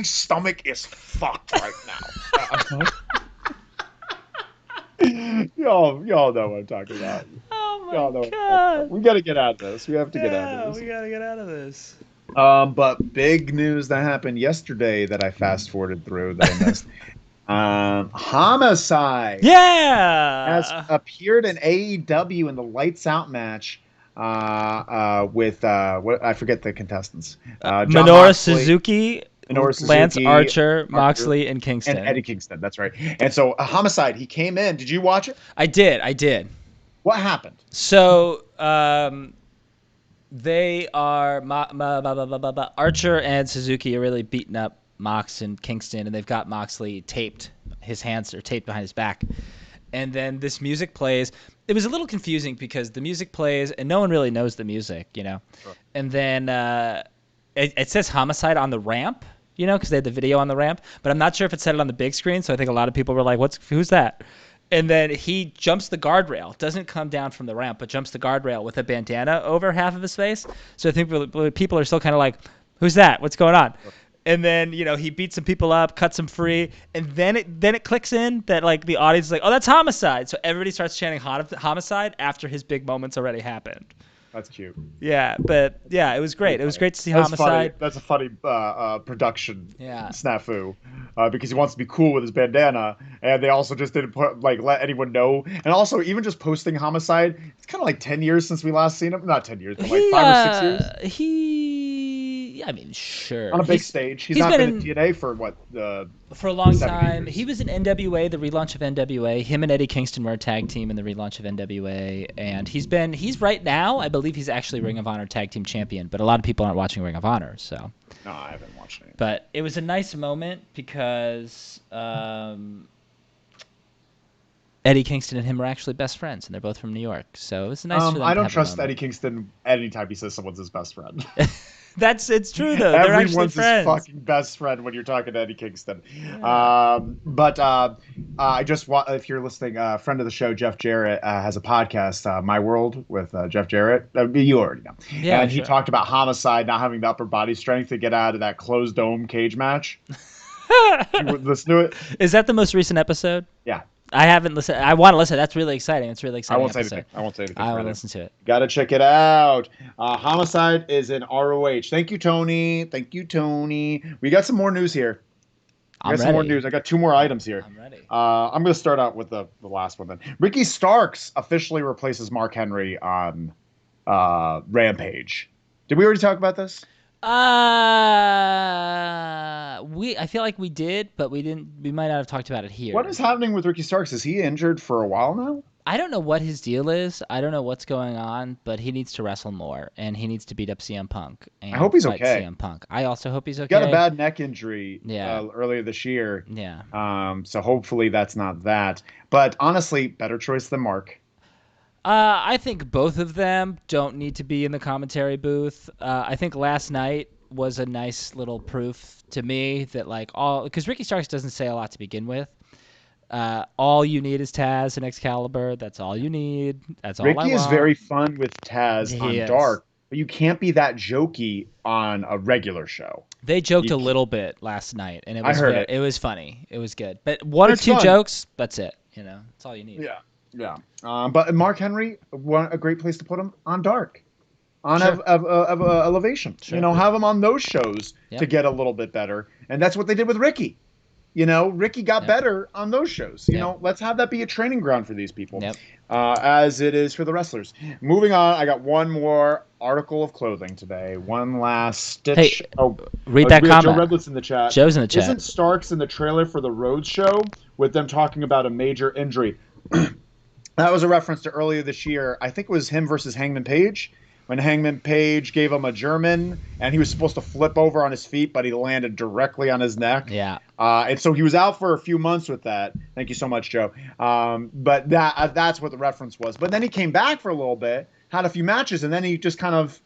stomach is fucked right now. Y'all know what I'm talking about. Oh my god. We gotta get out of this. We have to get out of this. We gotta get out of this. But big news that happened yesterday that I fast forwarded through that I missed. Homicide has appeared in AEW in the Lights Out match with what I forget the contestants. Minoru Suzuki, Lance Archer, Moxley, and Kingston. And Eddie Kingston, that's right. And so Homicide, he came in. Did you watch it? I did. What happened? So they are Archer and Suzuki are really beating up Mox and Kingston, and they've got Moxley taped. His hands are taped behind his back. And then this music plays. It was a little confusing because the music plays and no one really knows the music, Sure. And then it says Homicide on the ramp, because they had the video on the ramp. But I'm not sure if it said it on the big screen, so I think a lot of people were like, who's that? And then he jumps the guardrail, doesn't come down from the ramp, but jumps the guardrail with a bandana over half of his face. So I think people are still kind of like, who's that? What's going on? Sure. And then, he beats some people up, cuts them free, and then it clicks in that the audience is like, oh, that's Homicide. So everybody starts chanting Homicide after his big moments already happened. That's cute. Yeah, but yeah, it was great. It was great to see Homicide. That's a funny production Yeah. snafu, because he wants to be cool with his bandana, and they also just didn't let anyone know. And also, even just posting Homicide, it's kind of like 10 years since we last seen him. Not 10 years, but like 5 or 6 years I mean, sure. on a big stage. He's not been in TNA for what for a long 70 time. years. He was in NWA, the relaunch of NWA. Him and Eddie Kingston were a tag team in the relaunch of NWA, and he's right now, I believe he's actually Ring of Honor tag team champion, but a lot of people aren't watching Ring of Honor, so. No, I haven't watched it. But it was a nice moment because Eddie Kingston and him are actually best friends, and they're both from New York, so it was nice for them I to don't have a trust moment. Eddie Kingston anytime he says someone's his best friend. It's true though. They're actually Everyone's his friends. fucking best friend when you're talking to Eddie Kingston. Yeah. I just want, if you're listening, friend of the show, Jeff Jarrett, has a podcast, My World, with Jeff Jarrett. You already know. Yeah, and he sure. talked about Homicide not having the upper body strength to get out of that closed dome cage match. You would listen to it? Is that the most recent episode? Yeah. I haven't listened. I want to listen. That's really exciting. It's a really I exciting won't say episode. anything. I won't say anything. I want further. to listen to it. Gotta check it out. Homicide is in ROH. Thank you, Tony. Thank you, Tony. We got some more news here. I'm Some more ready. news. I got 2 more items here. I'm ready. I'm going to start out with the last one then. Ricky Starks officially replaces Mark Henry on Rampage. Did we already talk about this? I feel like we did, but we didn't. We might not have talked about it here. What is happening with Ricky Starks? Is he injured for a while now? I don't know what his deal is. I don't know what's going on, but he needs to wrestle more, and he needs to beat up CM Punk. And I hope he's fight okay. CM Punk. I also hope he's okay. He got a bad neck injury Yeah. earlier this year. Yeah. So hopefully that's not that. But honestly, better choice than Mark. I think both of them don't need to be in the commentary booth. I think last night was a nice little proof to me that because Ricky Starks doesn't say a lot to begin with. All you need is Taz and Excalibur. That's all you need. That's all I want. Ricky is very fun with Taz He on is. Dark, but you can't be that jokey on a regular show. They joked a little bit last night, and it was I heard it. It was funny. It was good. But one It's or two fun. jokes, that's it. That's all you need. Yeah. But Mark Henry, a great place to put him on Dark, on Sure. Elevation. Sure. Have him on those shows Yep. to get a little bit better, and that's what they did with Ricky. Ricky got better on those shows. Let's have that be a training ground for these people, Yep. as it is for the wrestlers. Moving on, I got one more article of clothing today. One last stitch. Hey, read that we have comment. Joe Redlett's in the chat. Joe's in the chat. Isn't Starks in the trailer for the Rhodes show with them talking about a major injury? That was a reference to earlier this year. I think it was him versus Hangman Page, when Hangman Page gave him a German, and he was supposed to flip over on his feet, but he landed directly on his neck. Yeah. And so he was out for a few months with that. Thank you so much, Joe. But that's what the reference was. But then he came back for a little bit, had a few matches, and then he just kind of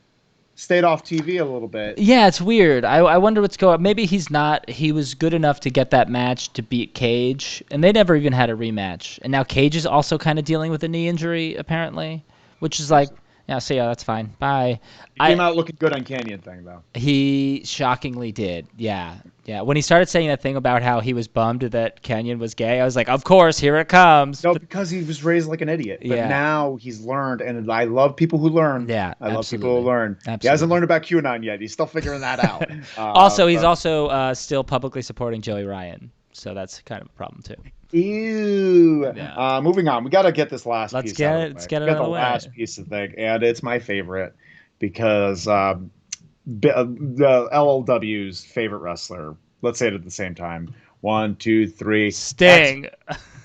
stayed off TV a little bit. Yeah, it's weird. I wonder what's going on. Maybe he's not. He was good enough to get that match to beat Cage, and they never even had a rematch. And now Cage is also kind of dealing with a knee injury, apparently, which is like, yeah, so yeah, that's fine. Bye. He came out looking good on Canyon thing, though. He shockingly did. Yeah. Yeah. When he started saying that thing about how he was bummed that Canyon was gay, I was like, of course, here it comes. No, because he was raised like an idiot. But Yeah. now he's learned, and I love people who learn. Yeah, I love absolutely. people who learn. He Absolutely. hasn't learned about QAnon yet. He's still figuring that out. Also, he's also still publicly supporting Joey Ryan. So that's kind of a problem, too. Ew. Yeah. Moving on. We got to get this last Let's piece get out it- of the let's way. get it We got out of the the way. last piece of thing, and it's my favorite because the LLW's favorite wrestler. Let's say it at the same time. 1, 2, 3. Sting.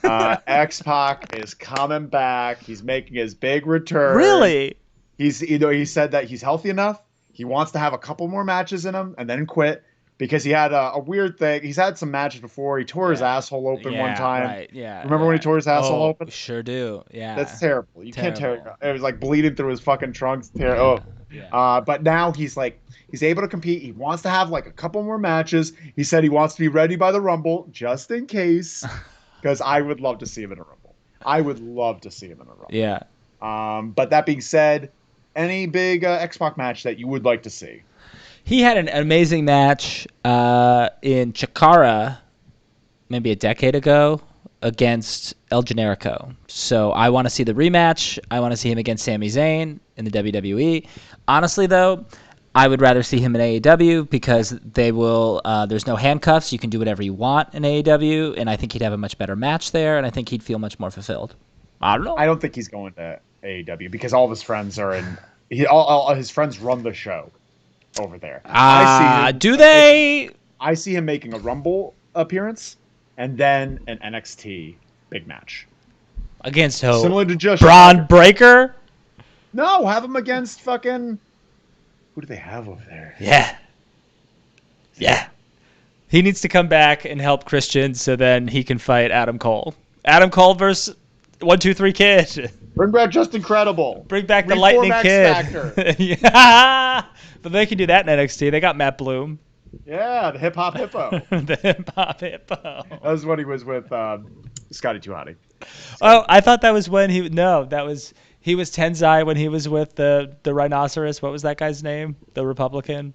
X-Pac is coming back. He's making his big return. Really? He said that he's healthy enough. He wants to have a couple more matches in him and then quit because he had a weird thing. He's had some matches before. He tore his asshole open one time. Right. Yeah. Remember when he tore his asshole open? Sure do. Yeah. That's terrible. You can't tear it. Terrible. It was like bleeding through his fucking trunks. Yeah. But now he's able to compete. He wants to have like a couple more matches. He said he wants to be ready by the Rumble just in case, because I would love to see him in a Rumble. I would love to see him in a Rumble. Yeah. But that being said, any big X-Pac match that you would like to see? He had an amazing match in Chikara maybe a decade ago against El Generico. So I want to see the rematch. I want to see him against Sami Zayn in the WWE. Honestly, though, I would rather see him in AEW because they will. There's no handcuffs. You can do whatever you want in AEW, and I think he'd have a much better match there, and I think he'd feel much more fulfilled. I don't know. I don't think he's going to AEW because all of his friends are in. All his friends run the show over there. Do they? I see him making a Rumble appearance and then an NXT big match Against who? similar to just Braun Breaker? No, have him against fucking. Who do they have over there? Yeah. He needs to come back and help Christian so then he can fight Adam Cole. Adam Cole versus 1, 2, 3 Kid. Bring back Just Incredible. Bring back the Reform Lightning X Kid. Factor. Yeah. But they can do that in NXT. They got Matt Bloom. Yeah, the Hip Hop Hippo. The Hip Hop Hippo. That was when he was with Scotty 2 Hotty. Oh, I thought that was when he was Tenzai when he was with the Rhinoceros. What was that guy's name? The Republican?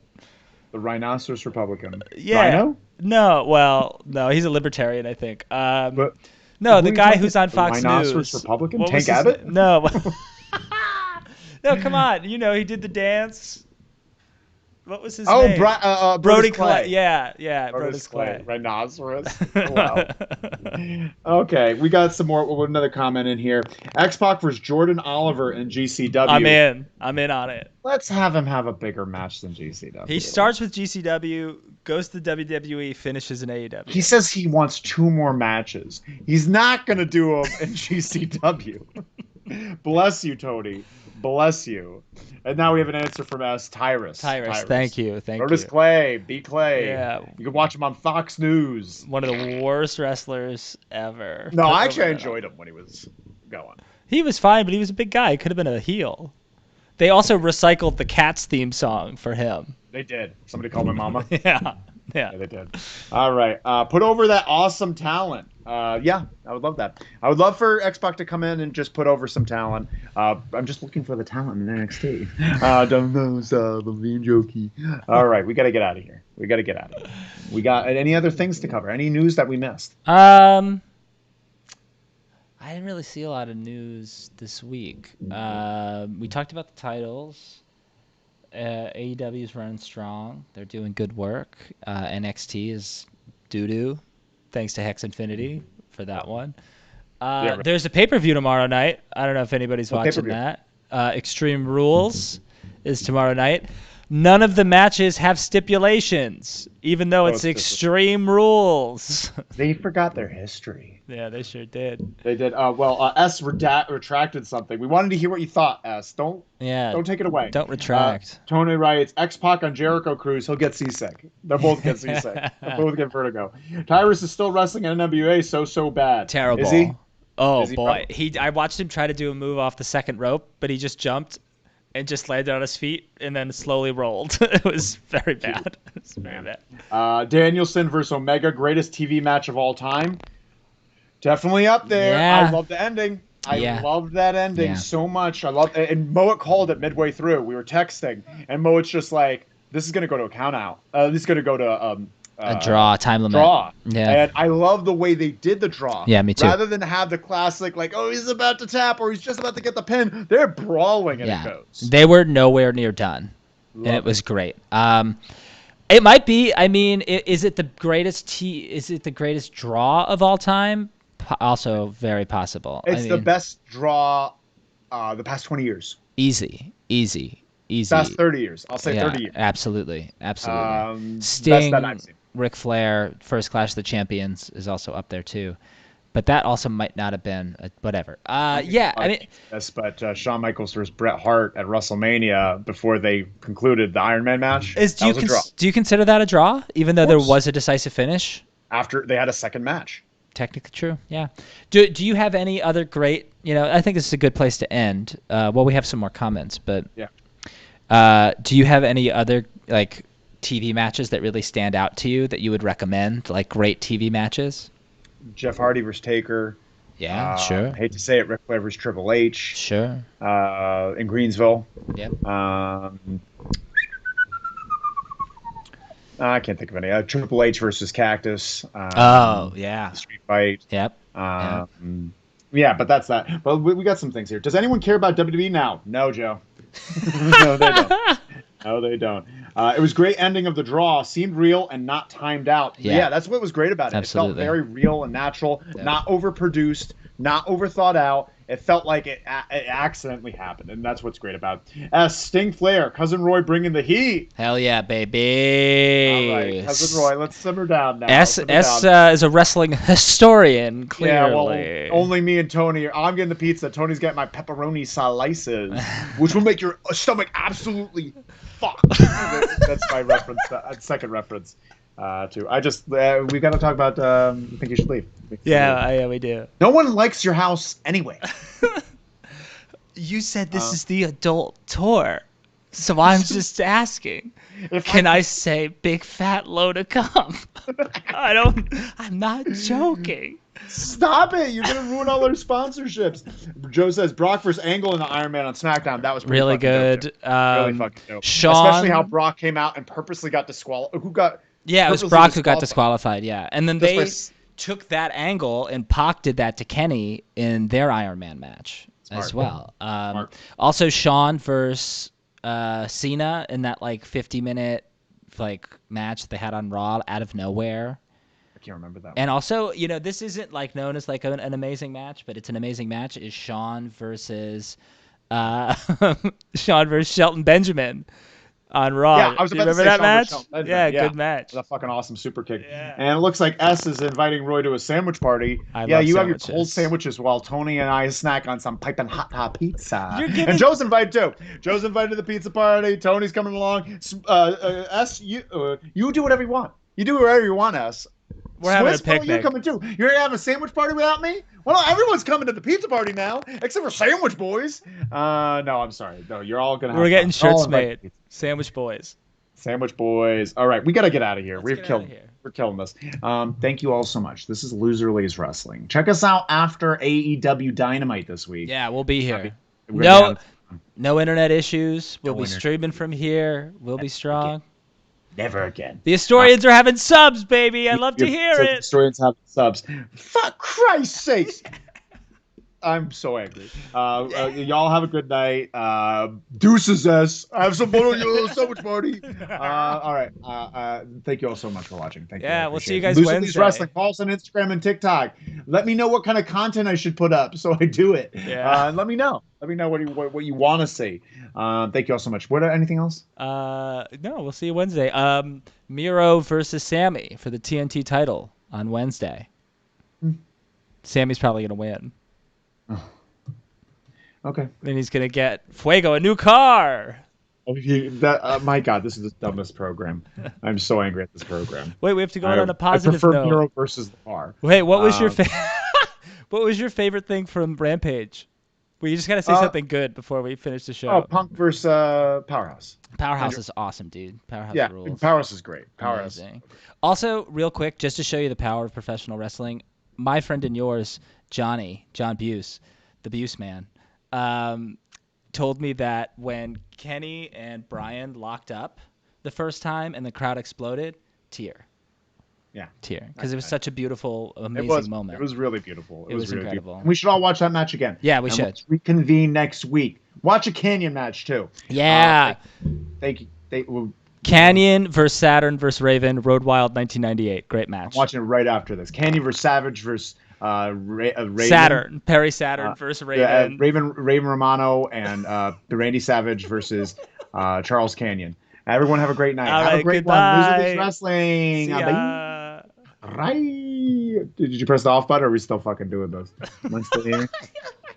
The Rhinoceros Republican. Yeah. Rhino? No, he's a libertarian, I think. But No, the guy who's on Fox Rhinoceros News. Republican? Tank Abbott? No. No, come on. You know, he did the dance. What was his name? Brody Clay. Clay. Yeah. Brodus Clay. Rhinoceros. Wow. Okay, we got some more. Another comment in here. X-Pac versus Jordan Oliver in GCW. I'm in on it. Let's have him have a bigger match than GCW. He starts with GCW, goes to the WWE, finishes in AEW. He says he wants 2 more matches. He's not going to do them in GCW. Bless you, Tony. Bless you. And now we have an answer from Tyrus. Tyrus, thank you. Brodus Clay, B. Clay. Yeah. You can watch him on Fox News. One of the worst wrestlers ever. No, I enjoyed him when he was going. He was fine, but he was a big guy. He could have been a heel. They also recycled the Cats theme song for him. They did. Somebody called my mama. Yeah, they did. All right. Put over that awesome talent. Yeah, I would love that. I would love for X-Pac to come in and just put over some talent. I'm just looking for the talent in NXT. Don't know, so I'm being jokey. All right, we got to get out of here. We got any other things to cover? Any news that we missed? I didn't really see a lot of news this week. We talked about the titles. AEW is running strong. They're doing good work. NXT is doo-doo. Thanks to Hex Infinity for that one. There's a pay-per-view tomorrow night. I don't know if anybody's watching that. Extreme Rules is tomorrow night. None of the matches have stipulations, even though it's Extreme Rules. They forgot their history. Yeah, they sure did. They did. S retracted something. We wanted to hear what you thought, S. Don't take it away. Don't retract. Tony writes, X-Pac on Jericho Cruise, he'll get seasick. They'll both get seasick. They'll both get vertigo. Tyrus is still wrestling in NWA so bad. Terrible. Is he? Oh, boy. I watched him try to do a move off the second rope, but he just jumped and just landed on his feet and then slowly rolled. It was very bad. Danielson versus Omega, greatest TV match of all time. Definitely up there. Yeah. I love the ending. I loved that ending so much. And Moet called it midway through. We were texting, and Moet's just like, this is going to go to a count out. This is going to go to a draw, time limit. Yeah. And I love the way they did the draw. Yeah, me too. Rather than have the classic, like, oh, he's about to tap or he's just about to get the pin. They're brawling and it goes. They were nowhere near done. And it was great. It might be. I mean, is it the greatest draw of all time? Also very possible. It's the best draw the past 20 years. Easy. Past 30 years. I'll say 30 years. Absolutely. Best Sting, that I've seen. Ric Flair, First Clash of the Champions is also up there too. But that also might not have been whatever. I mean, yes, but Shawn Michaels versus Bret Hart at WrestleMania before they concluded the Iron Man match. Do you consider that a draw, even though there was a decisive finish? After they had a second match. Technically true, yeah. Do you have any other great? I think this is a good place to end. Well, we have some more comments, but do you have any other like TV matches that really stand out to you that you would recommend, like great TV matches? Jeff Hardy versus Taker. Yeah, sure. Hate to say it, Ric Flair versus Triple H. Sure. In Greensville. Yep. I can't think of any. Triple H versus Cactus. Oh, yeah. Street fight. Yep. Yeah. Yeah, but that's that. But we got some things here. Does anyone care about WWE now? No, Joe. No, they don't. No, they don't. It was great ending of the draw. Seemed real and not timed out. Yeah. Yeah, that's what was great about it. Absolutely. It felt very real and natural, Yep. not overproduced, not overthought out. It felt like it accidentally happened, and that's what's great about it. Sting Flair, Cousin Roy bringing the heat. Hell yeah, baby. All right, Cousin Roy, let's simmer down now. S Simmer S down. is a wrestling historian, clearly. Yeah, well, only me and Tony. I'm getting the pizza. Tony's getting my pepperoni slices, which will make your stomach absolutely fuck. That's my reference. Second reference. To I just we got to talk about. I think you should leave. Yeah, we do. No one likes your house anyway. You said this is the adult tour, so I'm just asking. Can I say big fat load of cum? I'm not joking. Stop it! You're gonna ruin all our sponsorships. Joe says Brock versus Angle in the Iron Man on SmackDown. That was pretty Really fucking good. dope, really fucking dope. Sean, Especially how Brock came out and purposely got disqualified. Yeah, it was Brock who got disqualified. Yeah, and then they took that angle, and Pac did that to Kenny in their Iron Man match as well. Also, Sean versus Cena in that like 50-minute like match they had on Raw out of nowhere. I can't remember that one. And also, this isn't like known as like an amazing match, but it's an amazing match. Is Sean versus Shelton Benjamin on Raw. Yeah, I was about to say that Sean match? versus Shelton. Yeah, Yeah. good match. It was a fucking awesome super kick. Yeah. And it looks like S is inviting Roy to a sandwich party. I Yeah, love you have your sandwiches. cold sandwiches while Tony and I snack on some piping hot pizza. You're getting- And Joe's invited too. Joe's invited to the pizza party. Tony's coming along. S, you do whatever you want. You do whatever you want, S. We're having a Swiss, well, picnic. you're coming too. You're gonna have a sandwich party without me? Well, everyone's coming to the pizza party now, except for Sandwich Boys. No, I'm sorry. No, you're all gonna. We're getting shirts All invited. made. Sandwich Boys. Sandwich Boys. All right, we got to get out of here. Let's get outta here. We're killing this. Thank you all so much. This is Loserly's Wrestling. Check us out after AEW Dynamite this week. Yeah, we'll be here. We're gonna No internet issues. We'll No be internet. streaming from here. We'll be strong. Never again. The historians are having subs, baby. I'd love to hear it. Historians have subs. For Christ's sakes. I'm so angry. Y'all have a good night. Deuces S. I have some fun on your sandwich party. All right. Thank you all so much for watching. Thank you. Yeah, I we'll appreciate see you it. guys Loserly's Wednesday. Wrestling. Follow us on Instagram and TikTok. Let me know what kind of content I should put up so I do it. Yeah. Let me know. Let me know what you want to see. Thank you all so much. Anything else? No, we'll see you Wednesday. Miro versus Sammy for the TNT title on Wednesday. Sammy's probably gonna win. Okay. Then he's gonna get Fuego a new car. My God, this is the dumbest program. I'm so angry at this program. Wait, we have to go on a positive I prefer note. Miro versus the bar. Wait, what was your what was your favorite thing from Rampage? Well, you just gotta say something good before we finish the show. Oh, Punk versus Powerhouse. Powerhouse is awesome, dude. Powerhouse Yeah, rules. Powerhouse is great. Powerhouse. Amazing. Also, real quick, just to show you the power of professional wrestling, my friend and yours, John Buse, the Buse man, told me that when Kenny and Brian locked up the first time and the crowd exploded, tear. Yeah. Tear. Because it was such a beautiful, amazing moment. It was really beautiful. It was really incredible. Beautiful. We should all watch that match again. Yeah, we And should. Let's reconvene next week. Watch a Canyon match too. Yeah. Thank you. Canyon versus Saturn versus Raven, Road Wild 1998. Great match. I'm watching it right after this. Canyon versus Savage versus Raven. Saturn. Perry Saturn versus Raven. Raven Romano and Randy Savage versus Charles Canyon. Everyone have a great night. All have right, a great goodbye. one. Loserly's Wrestling. See ya. Right. Did you press the off button or are we still fucking doing those? Am I still here?